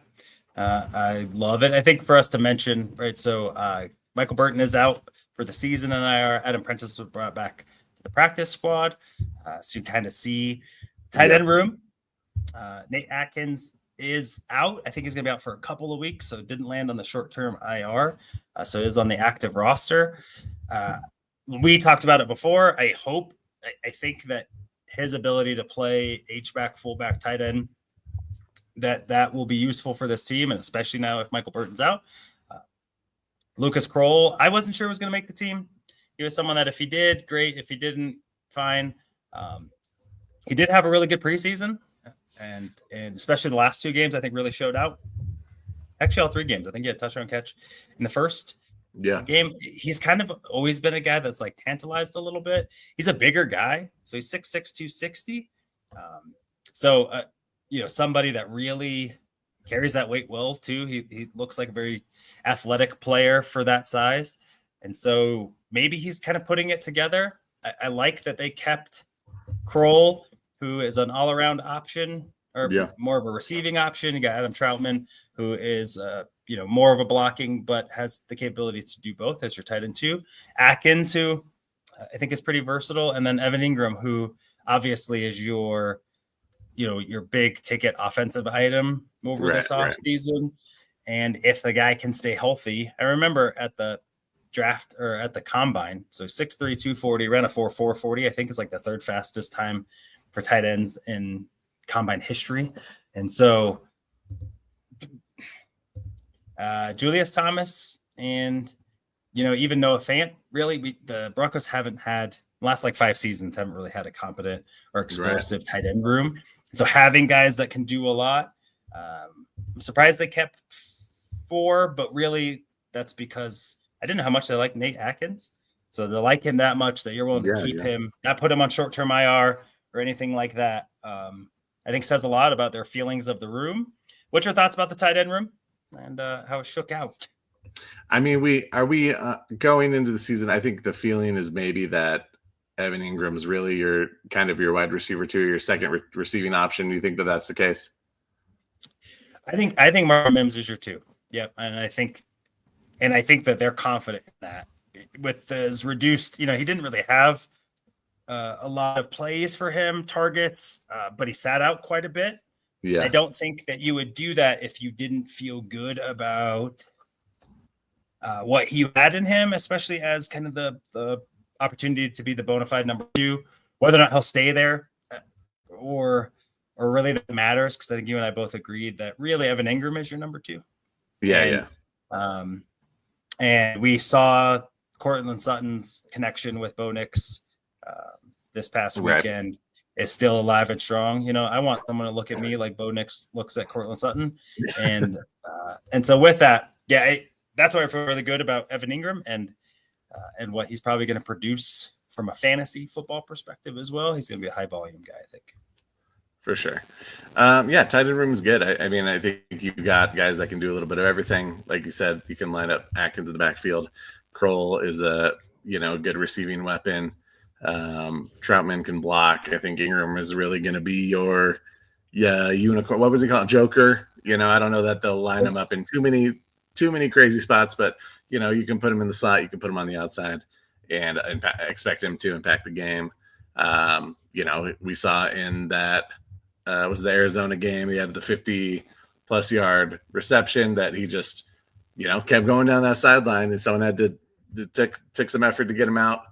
I love it. I think for us to mention, right, so Michael Burton is out for the season in IR. Adam Prentice was brought back to the practice squad. So you kind of see tight end room. Nate Atkins is out. I think he's going to be out for a couple of weeks, so it didn't land on the short-term IR. So it is on the active roster. We talked about it before. I think that his ability to play H-back, fullback, tight end, that will be useful for this team, and especially now if Michael Burton's out. Lucas Kroll, I wasn't sure was going to make the team. He was someone that if he did, great. If he didn't, fine. He did have a really good preseason, and especially the last 2 games, I think really showed out. Actually, all 3 games. I think he had a touchdown catch in the first game. He's kind of always been a guy that's like tantalized a little bit. He's a bigger guy, so he's 6'6", 260. Somebody that really carries that weight well too. He looks like a very athletic player for that size, and so maybe he's kind of putting it together. I like that they kept Kroll, who is an all-around option, or more of a receiving option. You got Adam Troutman, who is more of a blocking, but has the capability to do both as your tight end too. Atkins, who I think is pretty versatile, and then Evan Ingram, who obviously is your big ticket offensive item over this offseason. And if the guy can stay healthy, I remember at the draft or at the combine, so 6'3", 240, ran a 4.4 40, I think is like the 3rd fastest time for tight ends in combine history. And so Julius Thomas and even Noah Fant, really the Broncos haven't had last 5 seasons haven't really had a competent or explosive tight end room. And so having guys that can do a lot, I'm surprised they kept 4, but really that's because I didn't know how much they like Nate Atkins. So they like him that much that you're willing to keep him, not put him on short-term IR or anything like that. I think says a lot about their feelings of the room. What's your thoughts about the tight end room and how it shook out? I mean, we going into the season, I think the feeling is maybe that Evan Ingram's really your wide receiver 2, your second receiving option. Do you think that that's the case? I think Marvin Mims is your 2. Yep. And I think that they're confident in that with his reduced, he didn't really have a lot of plays for him, targets, but he sat out quite a bit. Yeah. I don't think that you would do that if you didn't feel good about what he had in him, especially as kind of the opportunity to be the bona fide number 2, whether or not he'll stay there or really that matters. Cause I think you and I both agreed that really Evan Ingram is your number 2. And we saw Cortland Sutton's connection with Bo Nix this past weekend is still alive and strong. I want someone to look at me like Bo Nix looks at Cortland Sutton. And so with that, that's why I feel really good about Evan Ingram and what he's probably going to produce from a fantasy football perspective as well. He's going to be a high volume guy, I think. For sure. Tight end room is good. I mean, I think you've got guys that can do a little bit of everything. Like you said, you can line up Atkins in the backfield. Kroll is a good receiving weapon. Troutman can block. I think Ingram is really going to be your unicorn. What was he called? Joker. I don't know that they'll line him up in too many crazy spots, but you can put him in the slot, you can put him on the outside, and expect him to impact the game. we saw in that was the Arizona game. He had the 50+ yard reception that he just, kept going down that sideline, and someone had to took some effort to get him out.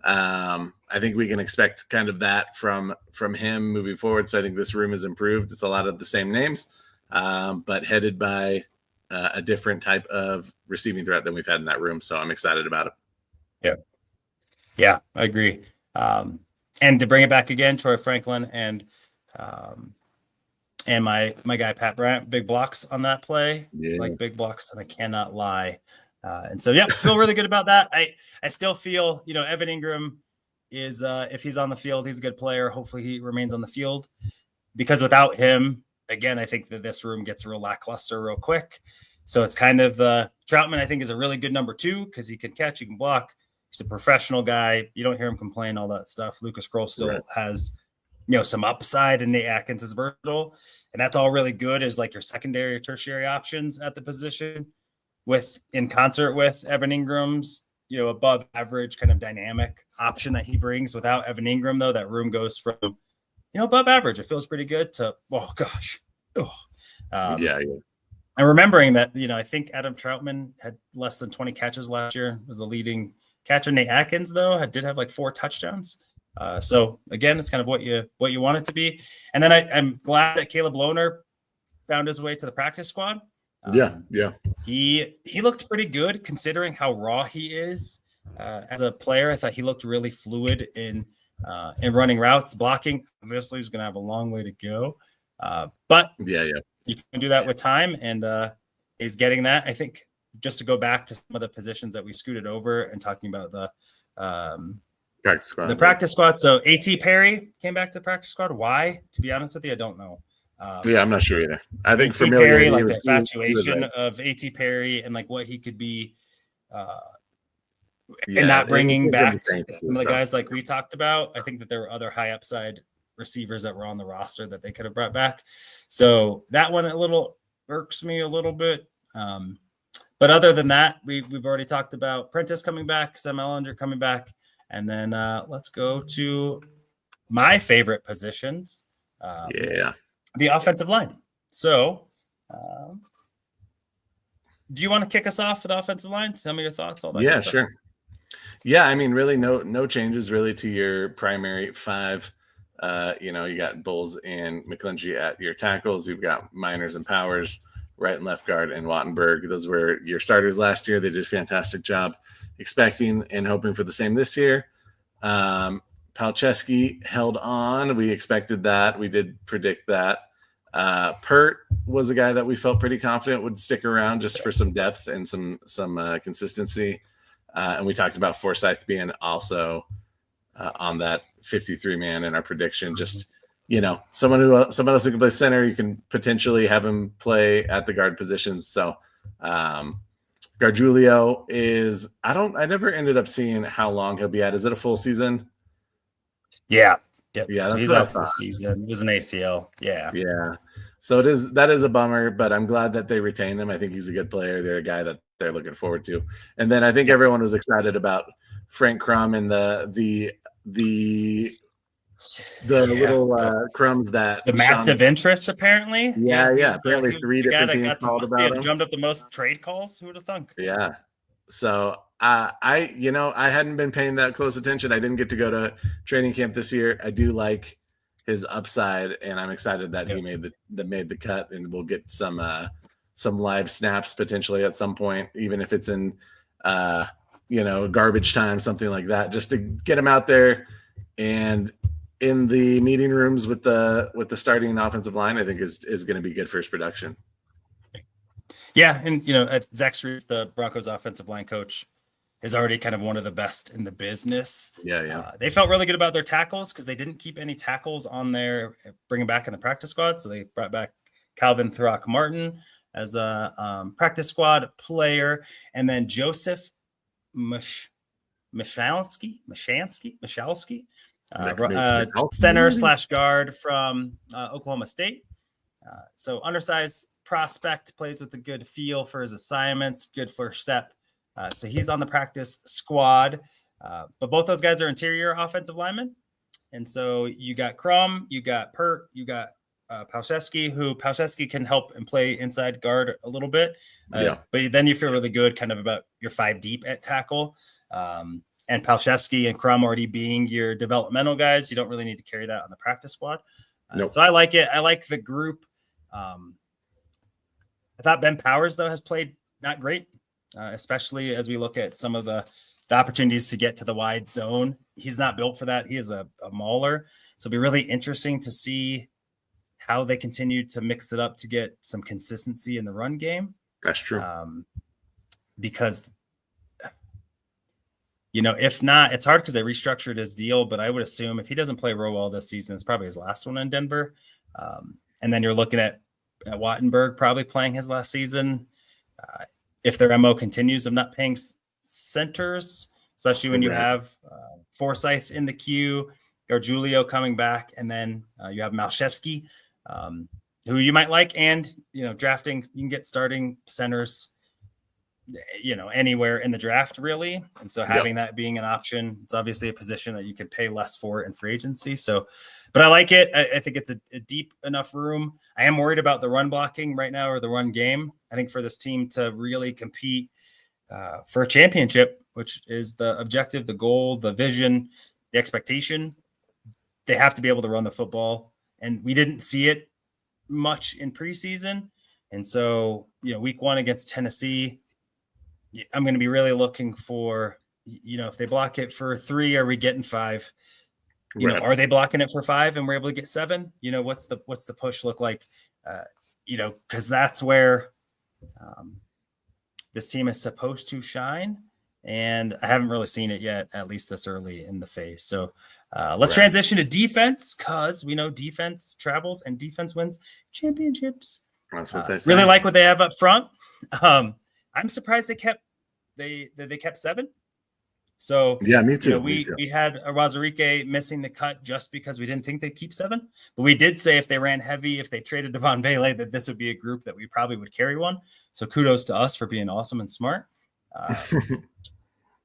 I think we can expect kind of that from him moving forward. So I think this room has improved. It's a lot of the same names, but headed by a different type of receiving threat than we've had in that room. So I'm excited about it. Yeah, I agree. And to bring it back again, Troy Franklin and my guy Pat Bryant, big blocks on that play, like big blocks, and I cannot lie. And so, feel really good about that. I still feel, Evan Ingram is, if he's on the field, he's a good player. Hopefully he remains on the field, because without him, again, I think that this room gets real lackluster real quick. So it's kind of Troutman, I think, is a really good number 2 because he can catch, he can block. He's a professional guy. You don't hear him complain, all that stuff. Lucas Kroll still has, some upside, and Nate Atkins is versatile. And that's all really good as like your secondary or tertiary options at the position, in concert with Evan Ingram's, above average kind of dynamic option that he brings. Without Evan Ingram, though, that room goes from, above average, it feels pretty good, to, oh gosh. And remembering that, I think Adam Troutman had less than 20 catches last year, was the leading catcher. Nate Atkins, though, did have like 4 touchdowns. So again, it's kind of what you want it to be. And then I'm glad that Caleb Lohner found his way to the practice squad. He looked pretty good considering how raw he is as a player. I thought he looked really fluid in running routes, blocking. Obviously, he's going to have a long way to go, but you can do that with time, and he's getting that. I think, just to go back to some of the positions that we scooted over and talking about the practice squad. So A.T. Perry came back to the practice squad. Why? To be honest with you, I don't know. I'm not sure either. I think A.T. Perry, like the infatuation of A.T. Perry and like what he could be, and not bringing back some of the guys like we talked about. I think that there were other high upside receivers that were on the roster that they could have brought back. So that one a little irks me a little bit. But other than that, we've already talked about Prentice coming back, Sam Ellinger coming back, and then let's go to my favorite positions. The offensive line. So, do you want to kick us off with the offensive line? Tell me your thoughts. All that. Yeah, sure. Yeah, I mean, really, no changes really to your primary 5. You got Bulls and McClinchy at your tackles. You've got Miners and Powers, right and left guard, and Wattenberg. Those were your starters last year. They did a fantastic job. Expecting and hoping for the same this year. Palczewski held on. We expected that. We did predict that. Pert was a guy that we felt pretty confident would stick around just for some depth and some consistency. And we talked about Forsyth being also on that 53-man in our prediction. Just, someone else who can play center, you can potentially have him play at the guard positions. So Gargiulio is, I never ended up seeing how long he'll be at. Is it a full season? Yeah. Yep. Yeah. So he's out for the season. It was an ACL. Yeah. Yeah. So that is a bummer, but I'm glad that they retained him. I think he's a good player. They're a guy that they're looking forward to. And then I think everyone was excited about Frank Crum and the little crumbs that the massive interest apparently. Yeah. Apparently 3 different teams called about him. Drummed up the most trade calls. Who would have thunk? Yeah. So I hadn't been paying that close attention. I didn't get to go to training camp this year. I do like his upside, and I'm excited that he made the cut, and we'll get some live snaps potentially at some point, even if it's in garbage time, something like that, just to get him out there and in the meeting rooms with the starting offensive line. I think is going to be good for his production. Yeah, and Zach Street, the Broncos offensive line coach, is already kind of one of the best in the business. Yeah. They felt really good about their tackles because they didn't keep any tackles on there, bringing back in the practice squad. So they brought back Calvin Throckmorton as a practice squad player, and then Joseph Michalski, center/guard from Oklahoma State. So undersized prospect, plays with a good feel for his assignments, good first step. So he's on the practice squad. But both those guys are interior offensive linemen. And so you got Crum, you got Pert, you got Palszewski can help and play inside guard a little bit. But then you feel really good kind of about your 5 deep at tackle. And Palszewski and Crum already being your developmental guys, you don't really need to carry that on the practice squad. So I like it. I like the group. I thought Ben Powers, though, has played not great, especially as we look at some of the opportunities to get to the wide zone. He's not built for that. He is a mauler. So it'll be really interesting to see how they continue to mix it up to get some consistency in the run game. That's true. Because, if not, it's hard because they restructured his deal, but I would assume if he doesn't play real well this season, it's probably his last one in Denver. And then you're looking at Wattenberg probably playing his last season. If their MO continues of not paying centers, especially when you have Forsyth in the queue, or Julio coming back, and then you have Malszewski, who you might like, and drafting, you can get starting centers anywhere in the draft, really. And so having that being an option, it's obviously a position that you could pay less for in free agency. So, but I like it. I think it's a deep enough room. I am worried about the run blocking right now, or the run game. I think for this team to really compete for a championship, which is the objective, the goal, the vision, the expectation, they have to be able to run the football. And we didn't see it much in preseason. And so, week 1 against Tennessee, I'm going to be really looking for, if they block it for 3, are we getting 5? Are they blocking it for 5 and we're able to get 7? What's the push look like? Because that's where this team is supposed to shine. And I haven't really seen it yet, at least this early in the phase. So let's transition to defense, because we know defense travels and defense wins championships. That's what they say. Really like what they have up front. I'm surprised they kept 7. So yeah, me too. We had a Razarike missing the cut just because we didn't think they'd keep 7. But we did say if they ran heavy, if they traded Devon Vele, that this would be a group that we probably would carry one. So kudos to us for being awesome and smart.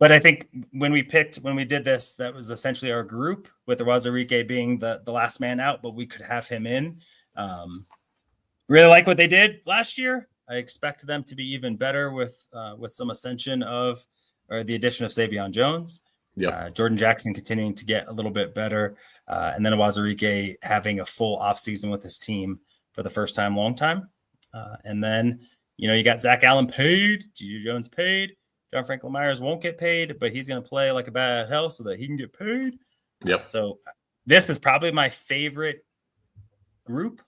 But I think when we did this, that was essentially our group, with the Razarike being the last man out, but we could have him in. Really like what they did last year. I expect them to be even better with some ascension or the addition of Savion Jones. Jordan Jackson continuing to get a little bit better. And then Razarike having a full offseason with his team for the first time, long time. And then, you got Zach Allen paid, Juju Jones paid. John Franklin Myers won't get paid, but he's going to play like a bad hell so that he can get paid. So this is probably my favorite group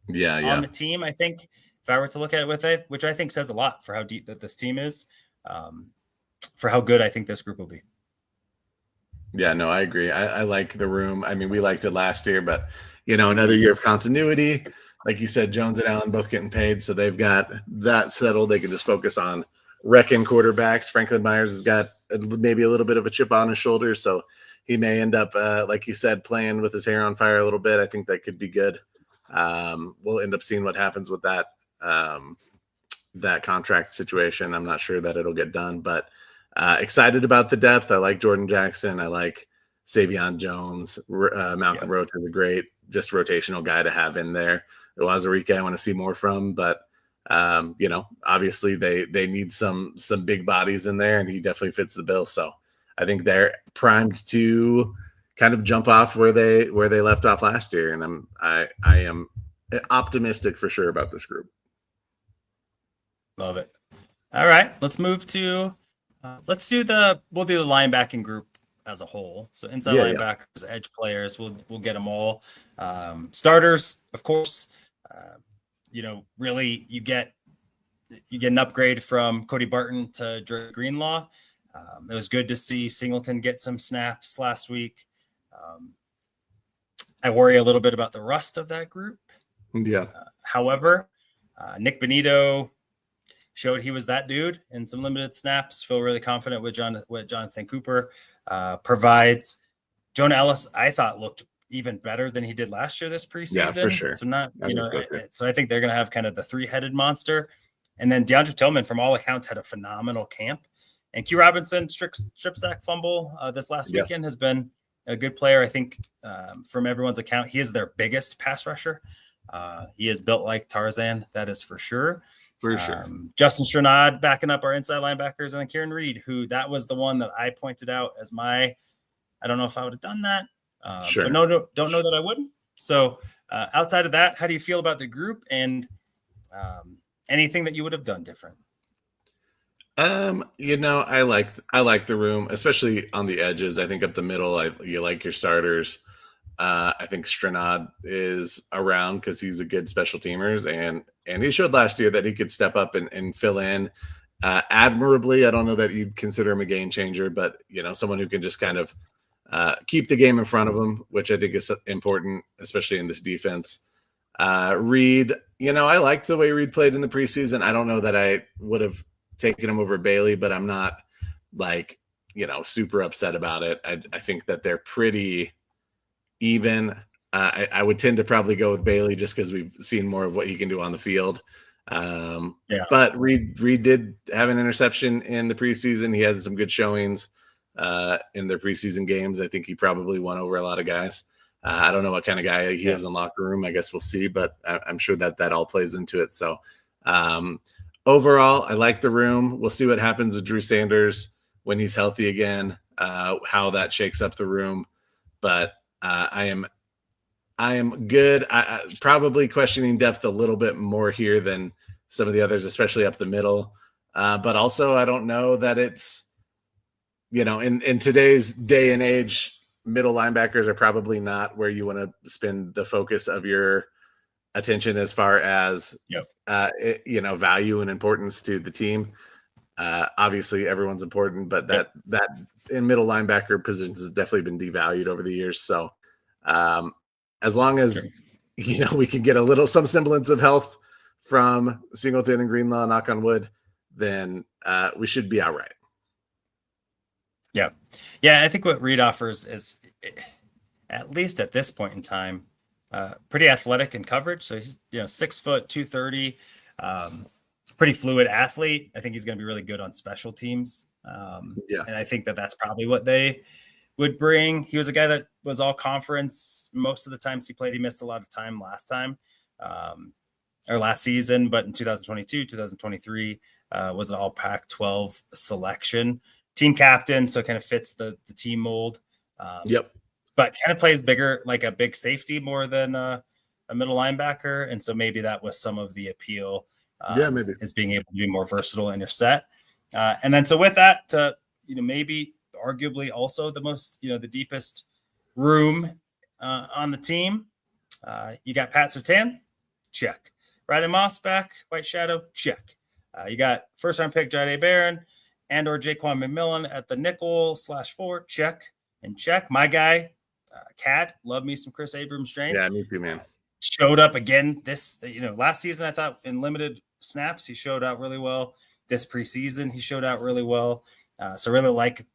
on the team. I think if I were to look at it with it, which I think says a lot for how deep that this team is, for how good I think this group will be. Yeah, no, I agree. I like the room. I mean, we liked it last year, but another year of continuity. Like you said, Jones and Allen both getting paid, so they've got that settled. They can just focus on wrecking quarterbacks. Franklin Myers has got maybe a little bit of a chip on his shoulder, so he may end up, like you said, playing with his hair on fire a little bit. I think that could be good. We'll end up seeing what happens with that contract situation. I'm not sure that it'll get done, but excited about the depth. I like Jordan Jackson. I like Savion Jones. Malcolm Roach is a great, just rotational guy to have in there. Razarike, I want to see more from, but obviously they need some big bodies in there, and he definitely fits the bill. So I think they're primed to kind of jump off where they left off last year. And I am optimistic for sure about this group. Love it. All right, let's move to we'll do the linebacking group as a whole. So inside linebackers, edge players, we'll get them all. Starters, of course. Really you get an upgrade from Cody Barton to Dre Greenlaw. It was good to see Singleton get some snaps last week. I worry a little bit about the rest of that group. However, Nick Benito showed he was that dude in some limited snaps. Feel really confident with what Jonathan Cooper provides. Jonah Ellis, I thought, looked even better than he did last year this preseason. Yeah, for sure. So so I think they're going to have kind of the 3-headed monster. And then DeAndre Tillman, from all accounts, had a phenomenal camp. And Q Robinson, strip sack fumble this last weekend has been a good player. I think from everyone's account, he is their biggest pass rusher. He is built like Tarzan, that is for sure. For sure. Justin Strnad backing up our inside linebackers, and then Kieran Reed, who that was the one that I pointed out as I don't know if I would have done that. Sure. But don't know that I wouldn't. So outside of that, how do you feel about the group and anything that you would have done different? I like the room, especially on the edges. I think up the middle, you like your starters. I think Strnad is around because he's a good special teamers, and he showed last year that he could step up and fill in admirably. I don't know that you'd consider him a game changer, but someone who can just kind of keep the game in front of him, which I think is important, especially in this defense. Reed, I liked the way Reed played in the preseason. I don't know that I would have taken him over Bailey, but I'm not super upset about it. I think that they're pretty even. I would tend to probably go with Bailey just because we've seen more of what he can do on the field. But Reed did have an interception in the preseason. He had some good showings in their preseason games. I think he probably won over a lot of guys. I don't know what kind of guy he is in locker room. I guess we'll see, but I'm sure that all plays into it. So overall, I like the room. We'll see what happens with Drew Sanders when he's healthy again, how that shakes up the room. But I am good. I probably questioning depth a little bit more here than some of the others, especially up the middle. But also, I don't know that it's, in today's day and age, middle linebackers are probably not where you want to spend the focus of your attention as far as, value and importance to the team. Obviously, everyone's important, but that in middle linebacker positions has definitely been devalued over the years. So as long as, we can get some semblance of health from Singleton and Greenlaw, knock on wood, then we should be all right. Yeah. I think what Reed offers is, at least at this point in time, pretty athletic in coverage. So he's 6 foot 230, pretty fluid athlete. I think he's going to be really good on special teams. And I think that's probably what they would bring. He was a guy that was all conference most of the times he played. He missed a lot of time last season, but in 2022, 2023 was an all Pac-12 selection, team captain. So it kind of fits the team mold. But kind of plays bigger, like a big safety more than a middle linebacker. And so maybe that was some of the appeal. Maybe is being able to be more versatile in your set. And then so with that, maybe arguably also the most, the deepest room on the team. You got Pat Surtain, check. Riley Moss back, White Shadow, check. You got first round pick Jahdae Barron and or Jaquan McMillan at the nickel/4, check and check. My guy, Cad, love me some Chris Abrams-Drain. Yeah, me too, man. Showed up again this, last season, I thought in limited snaps, he showed out really well. This preseason, he showed out really well. So really like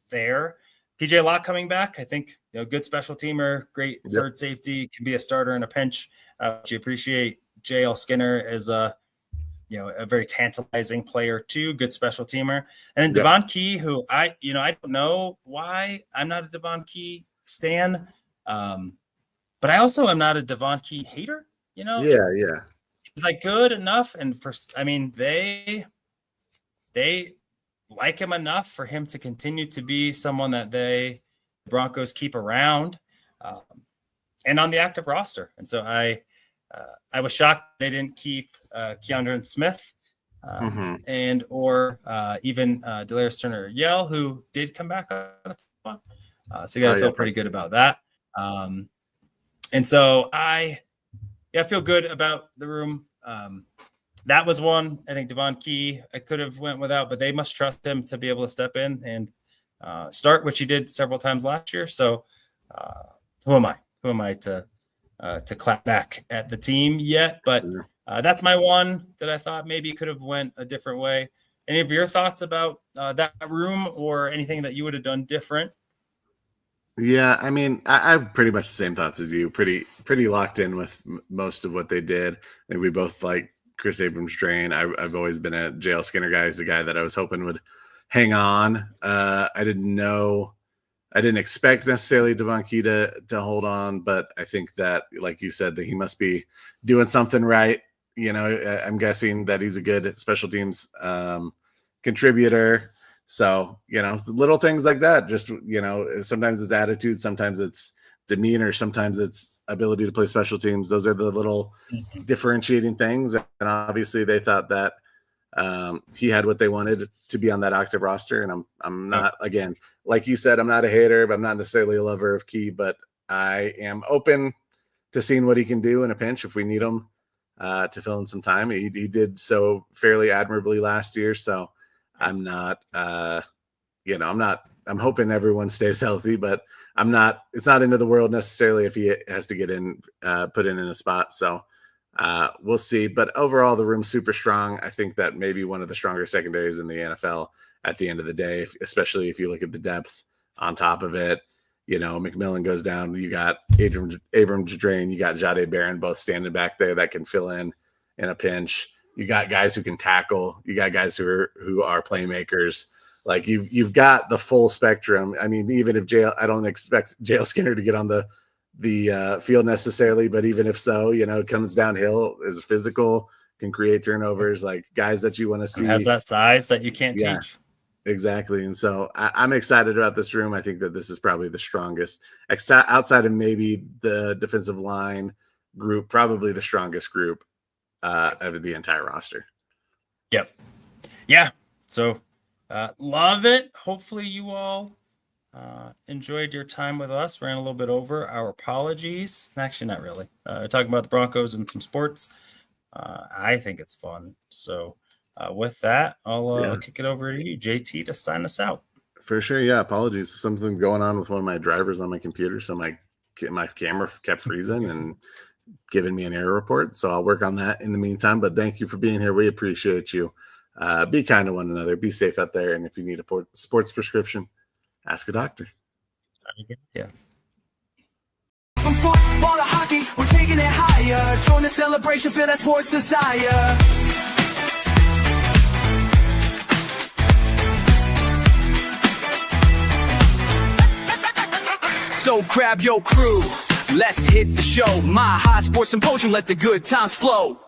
there. PJ Locke coming back. I think, good special teamer, great third safety, can be a starter in a pinch. You appreciate JL Skinner as a very tantalizing player too, good special teamer. And then Devon Key, who I don't know why I'm not a Devon Key stan. But I also am not a Devon Key hater, He's like good enough. And they like him enough for him to continue to be someone that the Broncos keep around and on the active roster. And so I was shocked they didn't keep Keandre Smith and or even Delarius Turner-Yell, who did come back on the phone. So you got to feel pretty good about that. And so I feel good about the room. That was one. I think Devon Key, I could have went without, but they must trust him to be able to step in and start, which he did several times last year. So who am I? Who am I to clap back at the team yet? But that's my one that I thought maybe could have went a different way. Any of your thoughts about that room or anything that you would have done different? Yeah, I mean, I have pretty much the same thoughts as you. Pretty locked in with most of what they did. I think we both like Chris Abrams-Drain. I've always been a JL Skinner guy. He's a guy that I was hoping would hang on. I didn't know I didn't expect necessarily Devon Key to hold on, but I think that, like you said, that he must be doing something right. I'm guessing that he's a good special teams contributor. So, little things like that. Just, sometimes it's attitude, sometimes it's demeanor, sometimes it's ability to play special teams. Those are the little differentiating things. And obviously they thought that he had what they wanted to be on that active roster. And I'm not, again, like you said, I'm not a hater, but I'm not necessarily a lover of Key, but I am open to seeing what he can do in a pinch if we need him to fill in some time. He did so fairly admirably last year. So I'm not, I'm hoping everyone stays healthy, but it's not into the world necessarily if he has to get in, put in a spot. So we'll see. But overall, the room's super strong. I think that maybe one of the stronger secondaries in the NFL at the end of the day, especially if you look at the depth on top of it. McMillan goes down. You got Abram Jadrain, you got Jade Barron both standing back there that can fill in a pinch. You got guys who can tackle. You got guys who are playmakers. Like you've got the full spectrum. I mean, even if I don't expect JL Skinner to get on the field necessarily, but even if so, it comes downhill, is physical, can create turnovers, like guys that you want to see. Has that size that you can't teach. Exactly. And so I'm excited about this room. I think that this is probably the strongest, outside of maybe the defensive line group, probably the strongest group of the entire roster. Yep. Yeah. So love it. Hopefully you all enjoyed your time with us. Ran a little bit over. Our apologies. Actually, not really. Talking about the Broncos and some sports. I think it's fun. So with that, I'll kick it over to you, JT, to sign us out. For sure. Yeah. Apologies. Something's going on with one of my drivers on my computer. So my camera kept freezing and giving me an error report. So I'll work on that in the meantime. But thank you for being here. We appreciate you. Be kind to one another. Be safe out there. And if you need a sports prescription, ask a doctor. Yeah. From football to hockey, we're taking it higher. Join the celebration, feel that sports desire. So grab your crew, let's hit the show. My high sports symposium, let the good times flow.